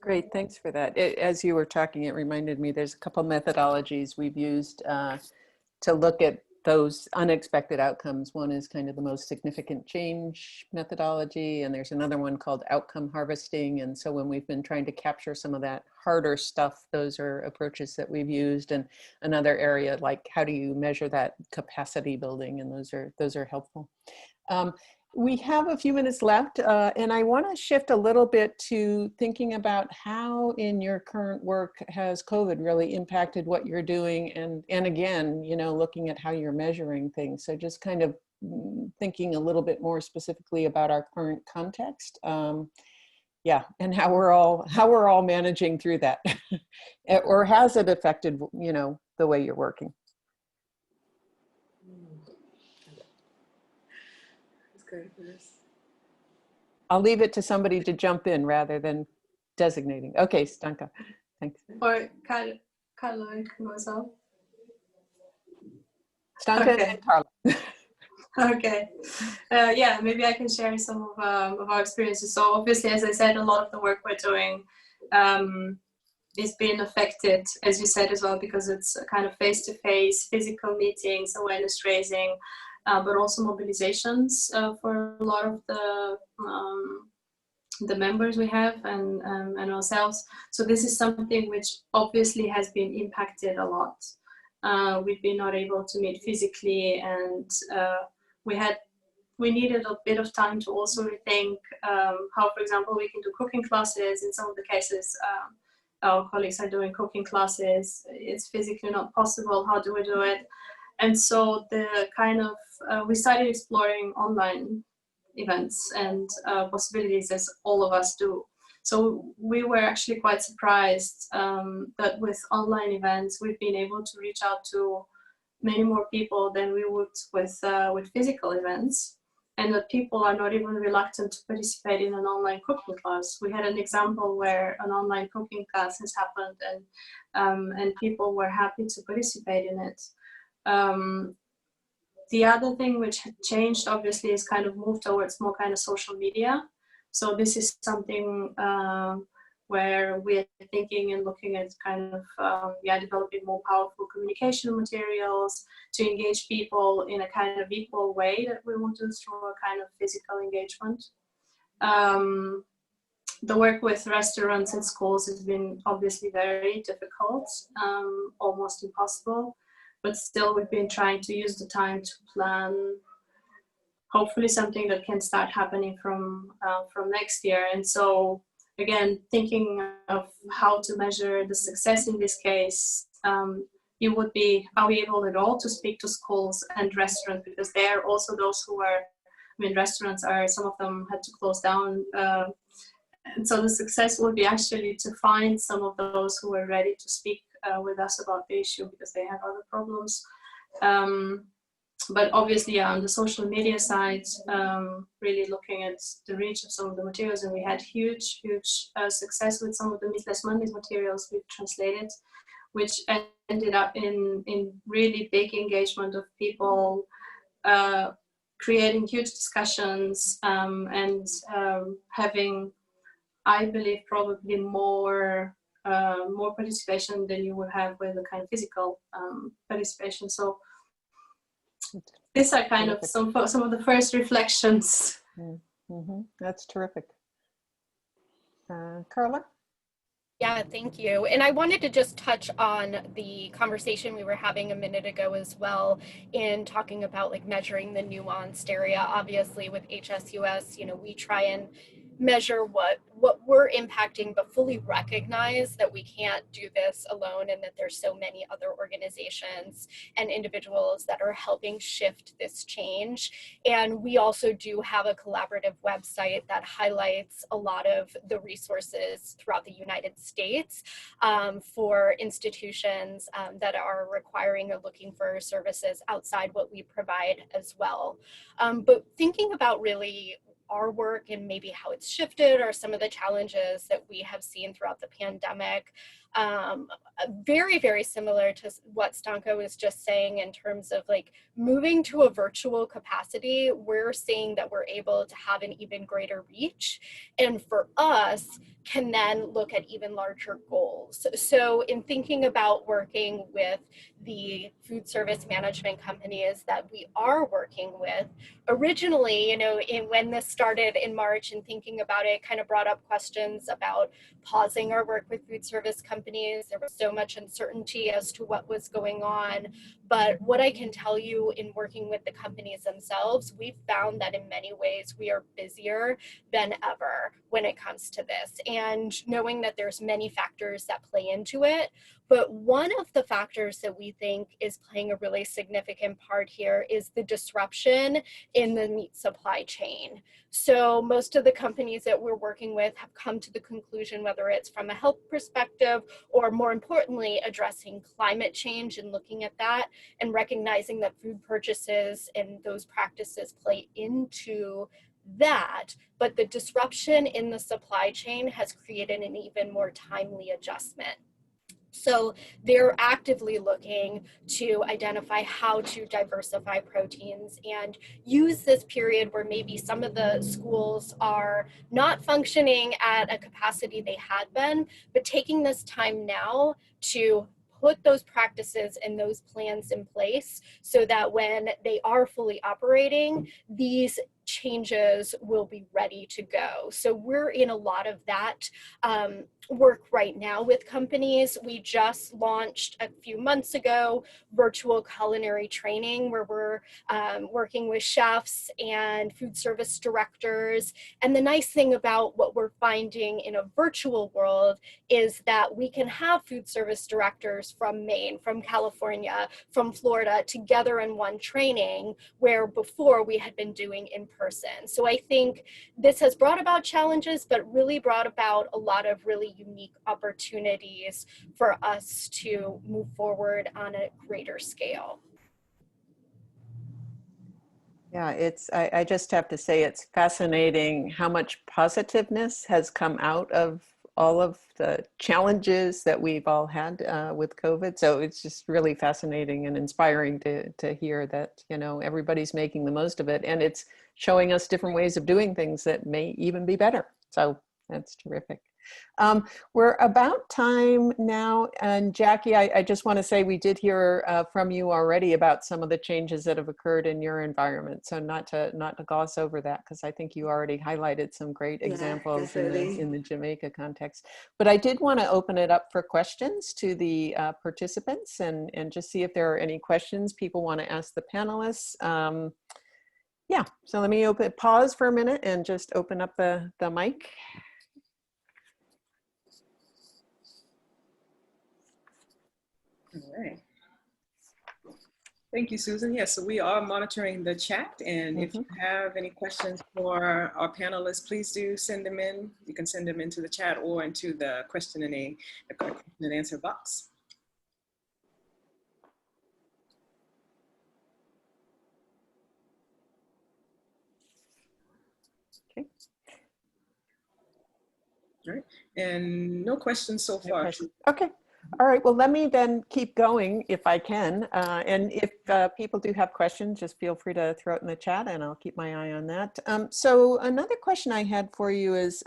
Great, thanks for that. As you were talking, it reminded me there's a couple methodologies we've used to look at those unexpected outcomes. One is kind of the most significant change methodology, and there's another one called outcome harvesting. And so when we've been trying to capture some of that harder stuff, those are approaches that we've used. And another area, like how do you measure that capacity building? And those are helpful. We have a few minutes left, and I want to shift a little bit to thinking about how in your current work has COVID really impacted what you're doing, and again, you know, looking at how you're measuring things. So just kind of thinking a little bit more specifically about our current context, yeah, and how we're all managing through that, or has it affected, you know, the way you're working? I'll leave it to somebody to jump in rather than designating. Okay, Stanka, thanks. Or Carla can go as well. Stanka Okay. and Carla. Okay. Yeah, maybe I can share some of our experiences. So obviously, as I said, a lot of the work we're doing is being affected, as you said as well, because it's a kind of face-to-face physical meetings, awareness raising, but also mobilizations for a lot of the members we have and ourselves. So this is something which obviously has been impacted a lot. We've been not able to meet physically, and we had we needed a bit of time to also rethink how, for example, we can do cooking classes. In some of the cases, our colleagues are doing cooking classes. It's physically not possible. How do we do it? And so we started exploring online events and possibilities, as all of us do. So we were actually quite surprised that with online events, we've been able to reach out to many more people than we would with physical events, and that people are not even reluctant to participate in an online cooking class. We had an example where an online cooking class has happened, and people were happy to participate in it. The other thing which changed, obviously, is kind of moved towards more kind of social media. So this is something where we're thinking and looking at kind of developing more powerful communication materials to engage people in a kind of equal way that we want to through a kind of physical engagement. The work with restaurants and schools has been obviously very difficult, almost impossible, but still we've been trying to use the time to plan hopefully something that can start happening from next year. And so again, thinking of how to measure the success in this case, it would be, are we able at all to speak to schools and restaurants, because they are also those who are, restaurants are, some of them had to close down. And so the success would be actually to find some of those who are ready to speak with us about the issue because they have other problems. But obviously, on the social media side, really looking at the reach of some of the materials, and we had huge success with some of the Meatless Monday materials we've translated, which ended up in really big engagement of people, creating huge discussions, and having, I believe, probably more participation than you would have with a kind of physical participation. So these are kind of some of the first reflections. Mm-hmm. That's terrific. Carla? Yeah, thank you. And I wanted to just touch on the conversation we were having a minute ago as well, in talking about like measuring the nuanced area. Obviously with HSUS, we try and measure what we're impacting, but fully recognize that we can't do this alone, and that there's so many other organizations and individuals that are helping shift this change. And we also do have a collaborative website that highlights a lot of the resources throughout the United States for institutions that are requiring or looking for services outside what we provide as well. But thinking about really our work and maybe how it's shifted, or some of the challenges that we have seen throughout the pandemic, very, very similar to what Stanka was just saying in terms of like moving to a virtual capacity. We're seeing that we're able to have an even greater reach, and for us can then look at even larger goals. So in thinking about working with the food service management companies that we are working with, originally, when this started in March and thinking about it, kind of brought up questions about pausing our work with food service companies. There was so much uncertainty as to what was going on. But what I can tell you in working with the companies themselves, we've found that in many ways we are busier than ever when it comes to this. And knowing that there's many factors that play into it, but one of the factors that we think is playing a really significant part here is the disruption in the meat supply chain. So most of the companies that we're working with have come to the conclusion, whether it's from a health perspective or more importantly, addressing climate change and looking at that and recognizing that food purchases and those practices play into that, but the disruption in the supply chain has created an even more timely adjustment. So they're actively looking to identify how to diversify proteins and use this period where maybe some of the schools are not functioning at a capacity they had been, but taking this time now to put those practices and those plans in place so that when they are fully operating, these changes will be ready to go. So we're in a lot of that work right now with companies. We just launched a few months ago virtual culinary training where we're working with chefs and food service directors. And the nice thing about what we're finding in a virtual world is that we can have food service directors from Maine, from California, from Florida together in one training, where before we had been doing in person. So I think this has brought about challenges, but really brought about a lot of really unique opportunities for us to move forward on a greater scale. Yeah, I just have to say it's fascinating how much positiveness has come out of all of the challenges that we've all had with COVID. So it's just really fascinating and inspiring to hear that, you know, everybody's making the most of it, and it's showing us different ways of doing things that may even be better. So that's terrific. We're about time now, and Jackie, I just want to say we did hear from you already about some of the changes that have occurred in your environment. So not to gloss over that, because I think you already highlighted some great examples in the Jamaica context. But I did want to open it up for questions to the participants and just see if there are any questions people want to ask the panelists. Yeah, so let me pause for a minute and just open up the mic. All right. Thank you, Susan. Yes, so we are monitoring the chat, and if you have any questions for our panelists, please do send them in. You can send them into the chat or into the question and answer box. Okay. All right, and no questions so far. Questions. Okay. All right, well, let me then keep going if I can. And if people do have questions, just feel free to throw it in the chat and I'll keep my eye on that. So another question I had for you is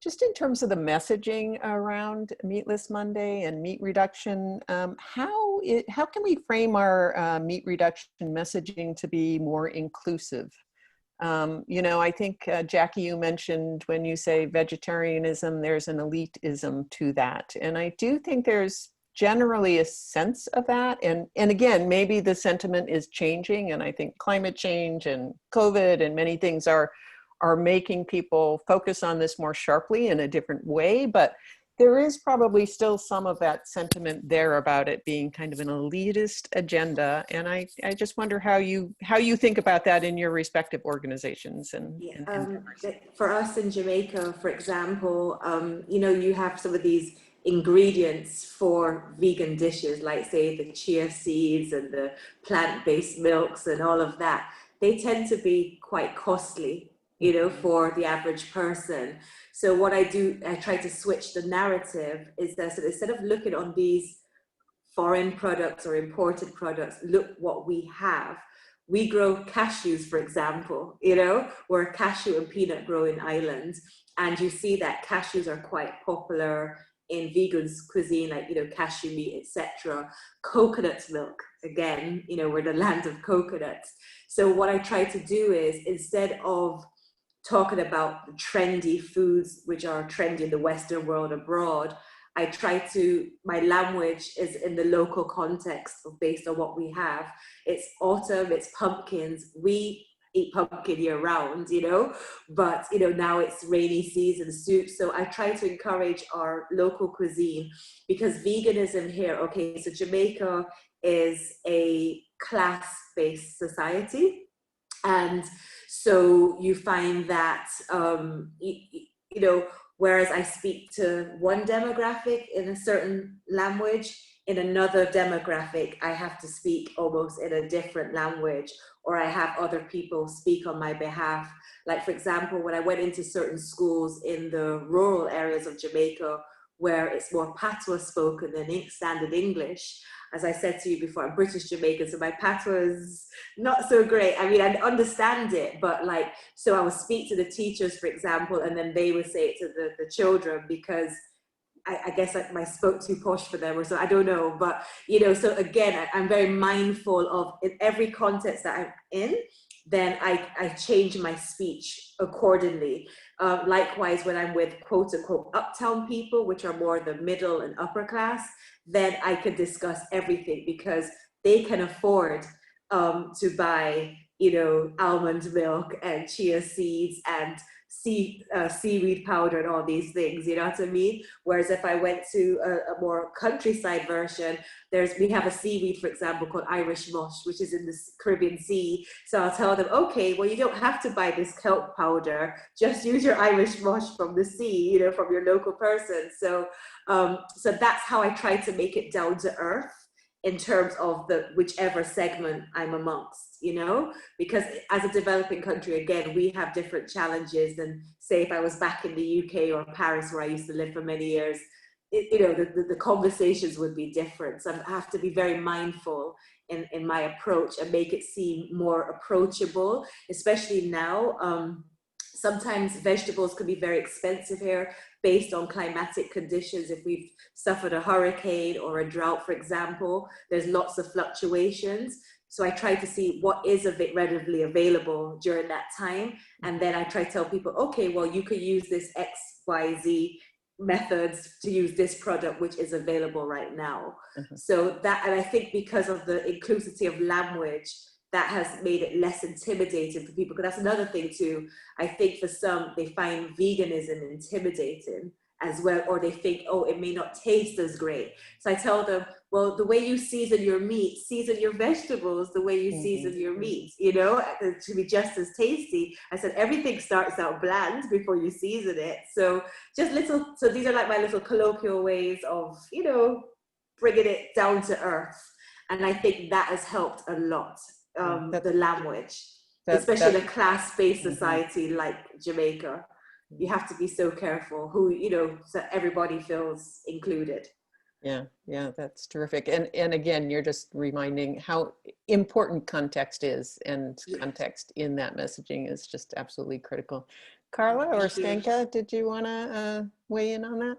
just in terms of the messaging around Meatless Monday and meat reduction, how can we frame our meat reduction messaging to be more inclusive? You know, I think, Jackie, you mentioned when you say vegetarianism, there's an elitism to that. And I do think there's generally a sense of that. And again, maybe the sentiment is changing. And I think climate change and COVID and many things are making people focus on this more sharply in a different way. But there is probably still some of that sentiment there about it being kind of an elitist agenda. And I just wonder how you think about that in your respective organizations. And for us in Jamaica, for example, you know, you have some of these ingredients for vegan dishes, like say the chia seeds and the plant-based milks and all of that. They tend to be quite costly, you know, for the average person. So what I do, I try to switch the narrative, is that so instead of looking on these foreign products or imported products, look what we have. We grow cashews, for example, you know, we're a cashew and peanut growing island. And you see that cashews are quite popular in vegan cuisine, like, you know, cashew meat, etc. Coconut milk, again, you know, we're the land of coconuts. So what I try to do is, instead of talking about the trendy foods, which are trendy in the Western world abroad, I try to, my language is in the local context of based on what we have. It's autumn, it's pumpkins. We eat pumpkin year round, you know, but, you know, now it's rainy season soup. So I try to encourage our local cuisine, because veganism here, okay, so Jamaica is a class-based society. And so you find that, you know, whereas I speak to one demographic in a certain language, in another demographic, I have to speak almost in a different language, or I have other people speak on my behalf. Like, for example, when I went into certain schools in the rural areas of Jamaica, where it's more patois spoken than standard English, as I said to you before, I'm British Jamaican, so my patois is not so great. I mean, I understand it, but like, so I would speak to the teachers, for example, and then they would say it to the children, because I guess I spoke too posh for them, or so, I don't know. But, you know, so again, I'm very mindful of, in every context that I'm in, then I change my speech accordingly. Likewise, when I'm with quote unquote uptown people, which are more the middle and upper class, then I could discuss everything because they can afford to buy, you know, almond milk and chia seeds and seaweed powder and all these things, you know what I mean? Whereas if I went to a more countryside version, we have a seaweed, for example, called Irish mush, which is in the Caribbean Sea. So I'll tell them, okay, well, you don't have to buy this kelp powder, just use your Irish mush from the sea, you know, from your local person. So, so that's how I try to make it down to earth in terms of the whichever segment I'm amongst, you know, because as a developing country, again, we have different challenges than say if I was back in the UK or Paris where I used to live for many years, you know, the conversations would be different. So I have to be very mindful in my approach and make it seem more approachable, especially now. Sometimes vegetables can be very expensive here based on climatic conditions. If we've suffered a hurricane or a drought, for example, there's lots of fluctuations. So I try to see what is readily available during that time. And then I try to tell people, okay, well, you could use this X, Y, Z methods to use this product, which is available right now. So that, and I think because of the inclusivity of language, that has made it less intimidating for people. Because that's another thing too. I think for some, they find veganism intimidating as well, or they think, oh, it may not taste as great. So I tell them, well, the way you season your meat, season your vegetables the way you season your meat, you know, to be just as tasty. I said, everything starts out bland before you season it. So just little, so these are like my little colloquial ways of, you know, bringing it down to earth. And I think that has helped a lot. The language, especially in a class-based society like Jamaica. You have to be so careful who, you know, so everybody feels included. Yeah, that's terrific. And again, you're just reminding how important context is, and context in that messaging is just absolutely critical. Carla or Stanka, did you want to weigh in on that?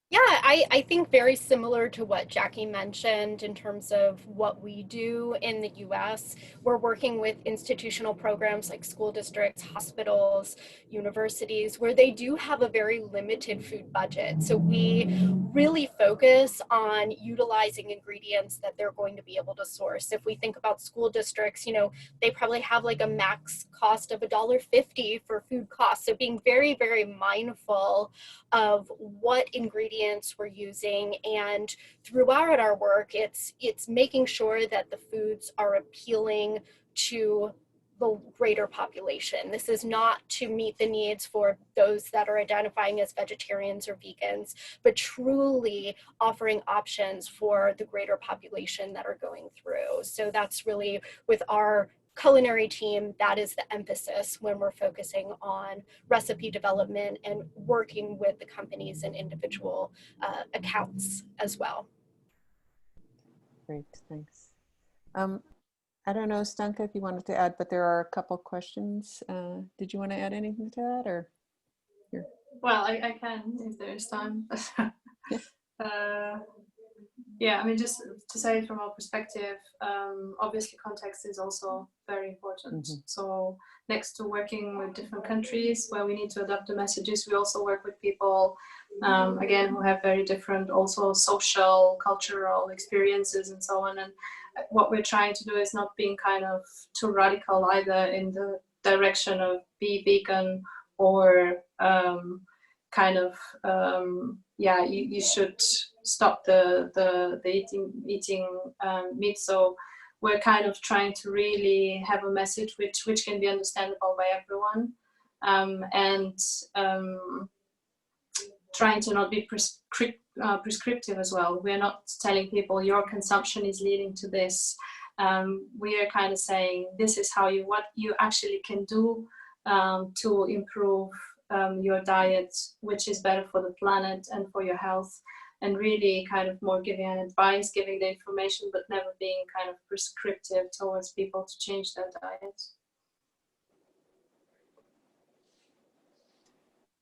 Yeah, I think very similar to what Jackie mentioned in terms of what we do in the US. We're working with institutional programs like school districts, hospitals, universities, where they do have a very limited food budget. So we really focus on utilizing ingredients that they're going to be able to source. If we think about school districts, you know, they probably have like a max cost of $1.50 for food costs. So being very, very mindful of what ingredients we're using, and throughout our work, it's making sure that the foods are appealing to the greater population. This is not to meet the needs for those that are identifying as vegetarians or vegans, but truly offering options for the greater population that are going through. So that's really, with our culinary team, that is the emphasis when we're focusing on recipe development and working with the companies and individual accounts as well. Great, thanks. I don't know, Stanka, if you wanted to add, but there are a couple questions. Did you want to add anything to that, or? Well, I can if there is time. Yeah, I mean, just to say from our perspective, obviously context is also very important. So next to working with different countries where we need to adapt the messages, we also work with people, again, who have very different also social, cultural experiences and so on. And what we're trying to do is not being kind of too radical either in the direction of be vegan or kind of, yeah, you should stop the eating meat. So we're kind of trying to really have a message which can be understandable by everyone, and trying to not be prescriptive as well. We're not telling people your consumption is leading to this. We are kind of saying this is how what you actually can do to improve your diet, which is better for the planet and for your health, and really kind of more giving an advice, giving the information, but never being kind of prescriptive towards people to change their diet.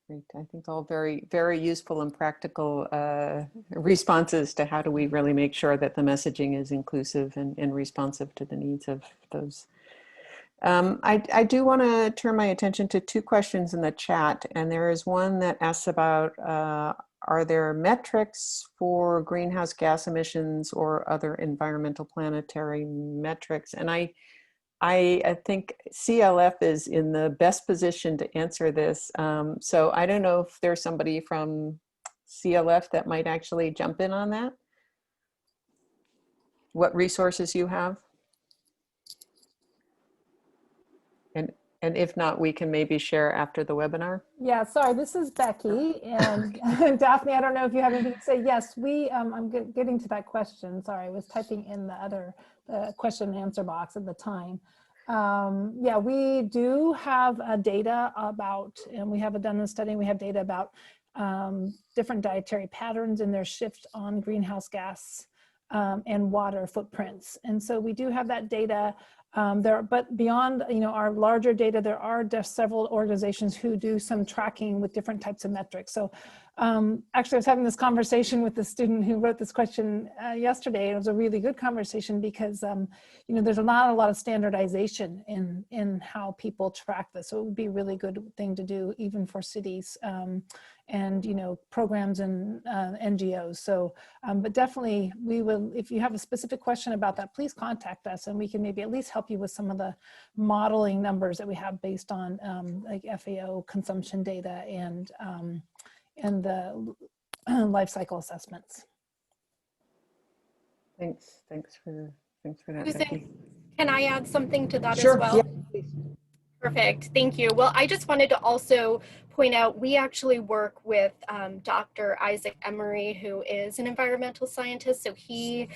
Great. I think all very, very useful and practical responses to how do we really make sure that the messaging is inclusive and responsive to the needs of those I do want to turn my attention to two questions in the chat, and there is one that asks about are there metrics for greenhouse gas emissions or other environmental planetary metrics? And I think CLF is in the best position to answer this. So I don't know if there's somebody from CLF that might actually jump in on that. What resources you have? And if not, we can maybe share after the webinar. Yeah, sorry, this is Becky, and Daphne, I don't know if you have anything to say. Yes, I'm getting to that question. Sorry, I was typing in the other question and answer box at the time. Yeah, we do have data about, and we have done a study, we have data about different dietary patterns and their shift on greenhouse gas and water footprints. And so we do have that data. But beyond, our larger data, there are just several organizations who do some tracking with different types of metrics. So actually I was having this conversation with the student who wrote this question yesterday. It was a really good conversation because, there's not a lot of standardization in how people track this. So it would be a really good thing to do even for cities and, programs and NGOs. So, but definitely we will, if you have a specific question about that, please contact us and we can maybe at least help you with some of the modeling numbers that we have based on like FAO consumption data and the life cycle assessments. Thanks for that, Susan, Becky. can I add something to that Sure, as well? yeah, please. Perfect, thank you. Well, I just wanted to also point out, we actually work with Dr. Isaac Emery, who is an environmental scientist. So he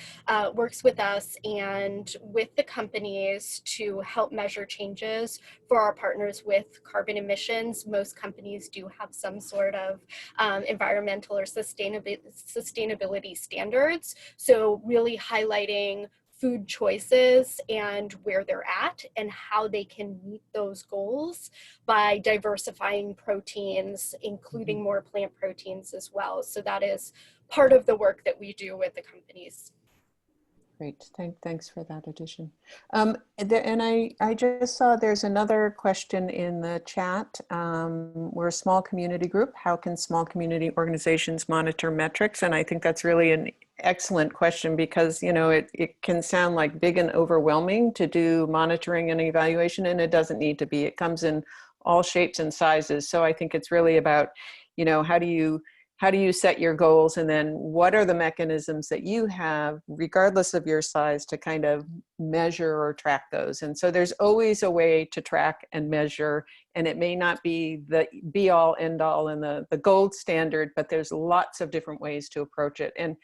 works with us and with the companies to help measure changes for our partners with carbon emissions. Most companies do have some sort of environmental or sustainability standards. So really highlighting food choices and where they're at and how they can meet those goals by diversifying proteins, including more plant proteins as well. So that is part of the work that we do with the companies. Great, thanks for that addition. And I just saw there's another question in the chat. We're a small community group. How can small community organizations monitor metrics? And I think that's really an excellent question because, it can sound like big and overwhelming to do monitoring and evaluation, and it doesn't need to be. It comes in all shapes and sizes. So I think it's really about, how do you set your goals, and then what are the mechanisms that you have, regardless of your size, to kind of measure or track those? And so there's always a way to track and measure, and it may not be the be all end all and the gold standard, but there's lots of different ways to approach it. And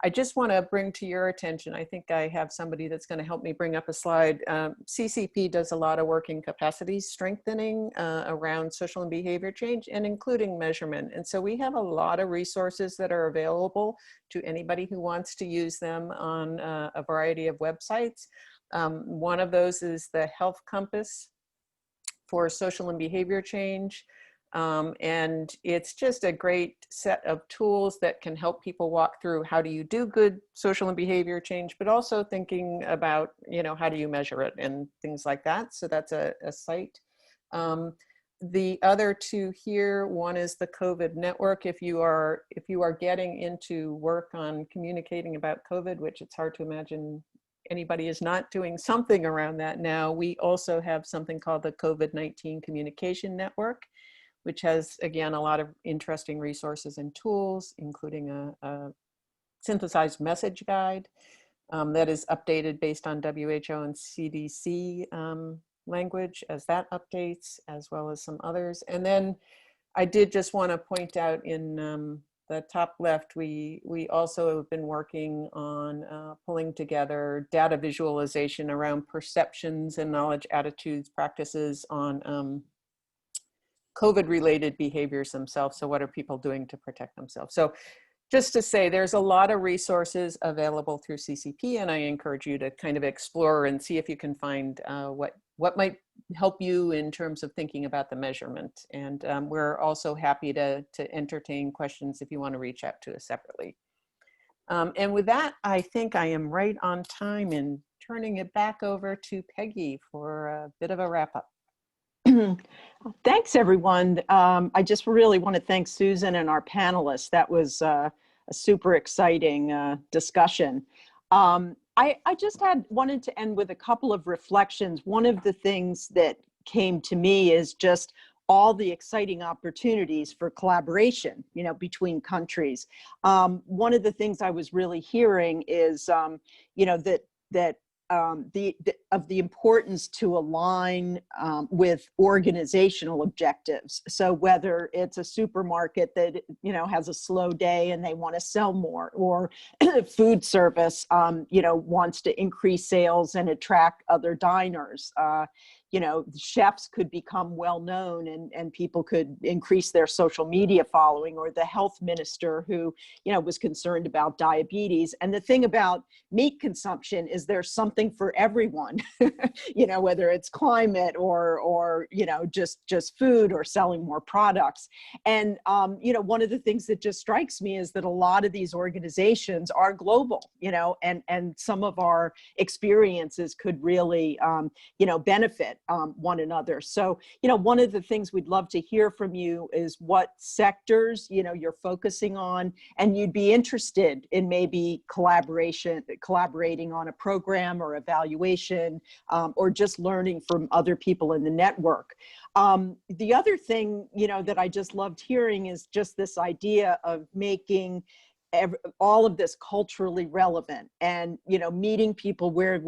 I just want to bring to your attention, I think I have somebody that's going to help me bring up a slide. CCP does a lot of work in capacity strengthening around social and behavior change, and including measurement. And so we have a lot of resources that are available to anybody who wants to use them on a variety of websites. One of those is the Health Compass for social and behavior change. And it's just a great set of tools that can help people walk through how do you do good social and behavior change, but also thinking about, how do you measure it and things like that. So that's a site. The other two here, one is the COVID network. If you are getting into work on communicating about COVID, which it's hard to imagine anybody is not doing something around that now, we also have something called the COVID-19 Communication Network, which has, again, a lot of interesting resources and tools, including a synthesized message guide that is updated based on WHO and CDC language as that updates, as well as some others. And then I did just want to point out in the top left, we also have been working on pulling together data visualization around perceptions and knowledge, attitudes, practices on COVID-related behaviors themselves. So what are people doing to protect themselves? So just to say, there's a lot of resources available through CCP, and I encourage you to kind of explore and see if you can find what might help you in terms of thinking about the measurement. And we're also happy to entertain questions if you want to reach out to us separately. And with that, I think I am right on time in turning it back over to Peggy for a bit of a wrap up. Thanks, everyone. I just really want to thank Susan and our panelists. That was a super exciting discussion. I just wanted to end with a couple of reflections. One of the things that came to me is just all the exciting opportunities for collaboration, you know, between countries. One of the things I was really hearing is, you know, that the importance to align with organizational objectives. So whether it's a supermarket that, you know, has a slow day and they want to sell more, or food service, you know, wants to increase sales and attract other diners. You know, chefs could become well known and people could increase their social media following, or the health minister who, you know, was concerned about diabetes. And the thing about meat consumption is there's something for everyone, you know, whether it's climate or you know, just food or selling more products. And, you know, one of the things that just strikes me is that a lot of these organizations are global, you know, and some of our experiences could really, you know, benefit one another. So, you know, one of the things we'd love to hear from you is what sectors, you know, you're focusing on, and you'd be interested in maybe collaborating on a program or evaluation, or just learning from other people in the network. The other thing, you know, that I just loved hearing is just this idea of making all of this culturally relevant, and, you know, meeting people where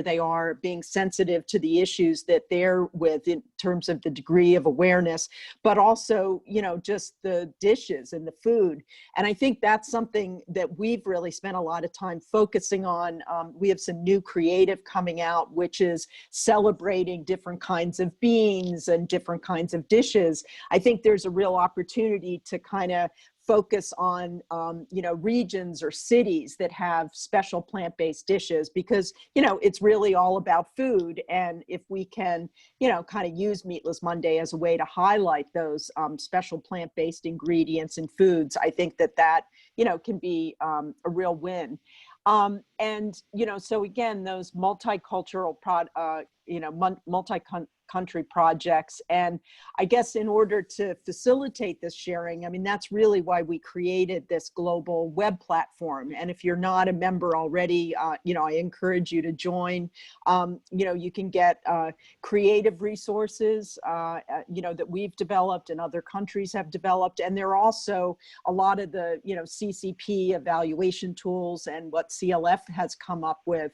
they are, being sensitive to the issues that they're with in terms of the degree of awareness, but also, you know, just the dishes and the food. And I think that's something that we've really spent a lot of time focusing on. We have some new creative coming out, which is celebrating different kinds of beans and different kinds of dishes. I think there's a real opportunity to kind of focus on, you know, regions or cities that have special plant-based dishes, because, you know, it's really all about food. And if we can, you know, kind of use Meatless Monday as a way to highlight those special plant-based ingredients in foods, I think that, you know, can be a real win. And, you know, so again, those multicultural, you know, multi-country projects. And I guess in order to facilitate this sharing, I mean, that's really why we created this global web platform. And if you're not a member already, you know, I encourage you to join. You know, you can get creative resources, you know, that we've developed and other countries have developed. And there are also a lot of the, you know, CCP evaluation tools and what CLF has come up with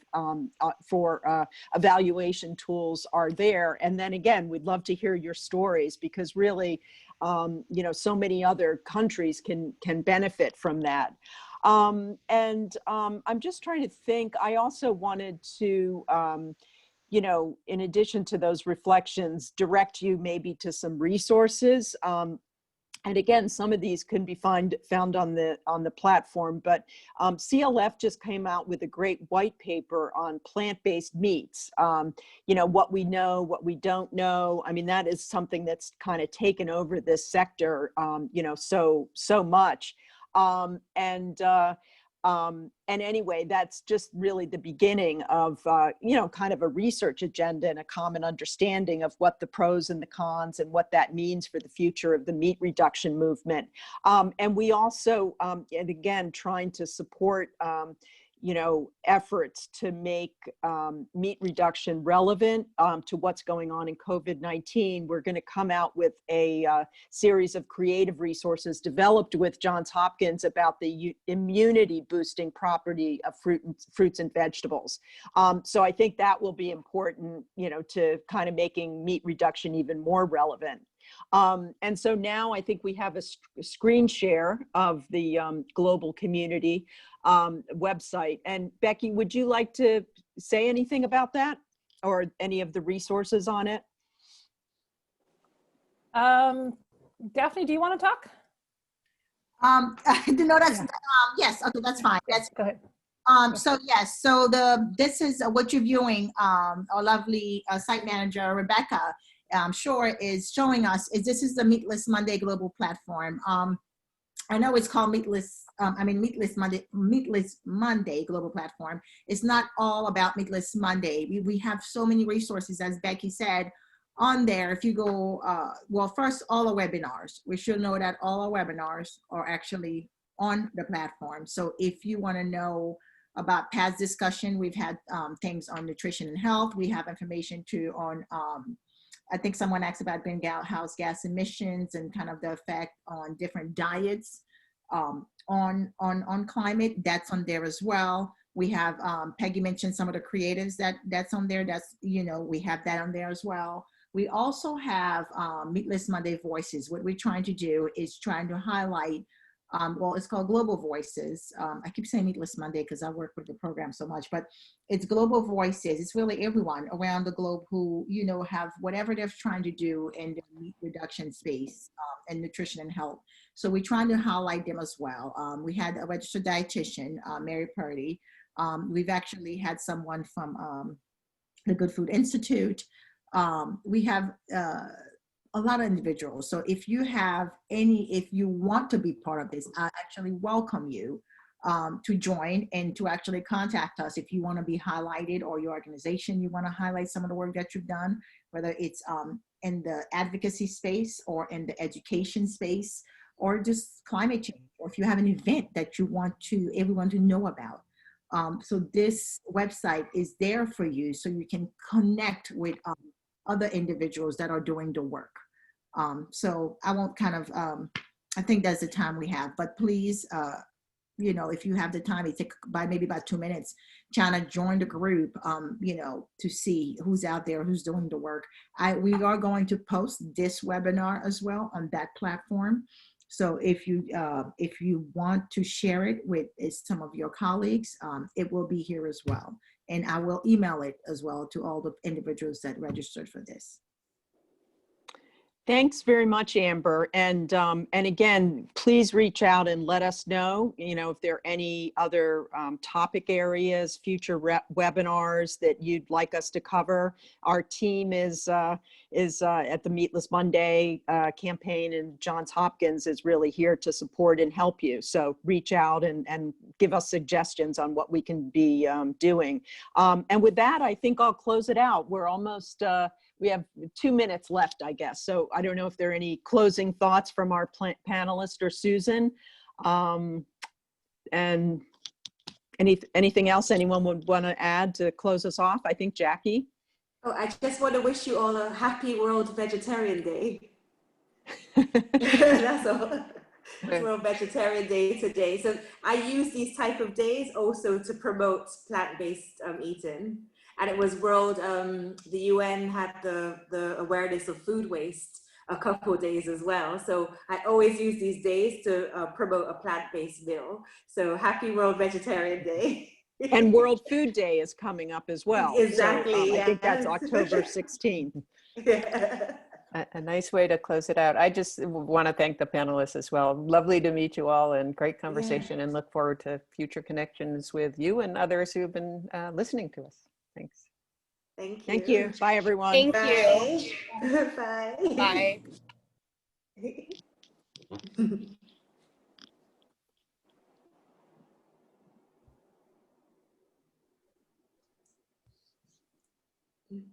for evaluation tools are there. And then again, we'd love to hear your stories, because really, you know, so many other countries can benefit from that. I'm just trying to think, I also wanted to, you know, in addition to those reflections, direct you maybe to some resources. And again, some of these can be found on the platform, but CLF just came out with a great white paper on plant-based meats. You know, what we know, what we don't know. I mean, that is something that's kind of taken over this sector, you know, so much. And anyway, that's just really the beginning of, you know, kind of a research agenda and a common understanding of what the pros and the cons and what that means for the future of the meat reduction movement. And we also, and again, trying to support, you know, efforts to make meat reduction relevant to what's going on in COVID-19. We're going to come out with a series of creative resources developed with Johns Hopkins about the immunity boosting property of fruits and vegetables. So I think that will be important, you know, to kind of making meat reduction even more relevant. And so now I think we have a screen share of the global community website. And Becky, would you like to say anything about that, or any of the resources on it? Daphne, do you want to talk? No, that's yes. Okay, that's fine. That's go ahead. So yes, so this is what you're viewing. Our lovely site manager Rebecca, I'm sure, is showing us. This is the Meatless Monday global platform. I know it's called Meatless Meatless Monday global platform. It's not all about Meatless Monday. We have so many resources, as Becky said, on there. If you go, well, first, all our webinars. We should know that all our webinars are actually on the platform. So if you want to know about past discussion, we've had things on nutrition and health. We have information too on, I think someone asked about greenhouse gas emissions and kind of the effect on different diets on climate. That's on there as well. We have, Peggy mentioned some of the creatives that's on there. That's, you know, we have that on there as well. We also have Meatless Monday Voices. What we're trying to do is trying to highlight, well, it's called Global Voices. I keep saying Meatless Monday because I work with the program so much, but it's Global Voices. It's really everyone around the globe who, you know, have whatever they're trying to do in the meat reduction space and nutrition and health. So we're trying to highlight them as well. We had a registered dietitian, Mary Purdy. We've actually had someone from the Good Food Institute. We have a lot of individuals. So if you want to be part of this, I actually welcome you to join and to actually contact us if you want to be highlighted, or your organization, you want to highlight some of the work that you've done, whether it's in the advocacy space or in the education space, or just climate change, or if you have an event that you want everyone to know about. So this website is there for you so you can connect with other individuals that are doing the work. So I won't kind of, I think that's the time we have, but please, you know, if you have the time, it take maybe about 2 minutes, trying to join the group, you know, to see who's out there, who's doing the work. We are going to post this webinar as well on that platform. So if you want to share it with some of your colleagues, it will be here as well. And I will email it as well to all the individuals that registered for this. Thanks very much, Amber. And again, please reach out and let us know, you know, if there are any other topic areas, future webinars that you'd like us to cover. Our team is at the Meatless Monday campaign, and Johns Hopkins is really here to support and help you. So reach out and give us suggestions on what we can be doing. And with that, I think I'll close it out. We're almost, we have 2 minutes left, I guess. So I don't know if there are any closing thoughts from our panelist or Susan. And anything else anyone would want to add to close us off? I think Jackie. Oh, I just want to wish you all a happy World Vegetarian Day. That's all. It's World Vegetarian Day today. So I use these type of days also to promote plant-based eating. And it was the UN had the awareness of food waste a couple of days as well. So I always use these days to promote a plant-based meal. So happy World Vegetarian Day. And World Food Day is coming up as well. Exactly. So, yes. I think that's October 16th. Yeah. A nice way to close it out. I just want to thank the panelists as well. Lovely to meet you all, and great conversation, and look forward to future connections with you and others who have been listening to us. Thanks. Thank you. Thank you. Bye, everyone. Thank Bye. you. Bye. Bye.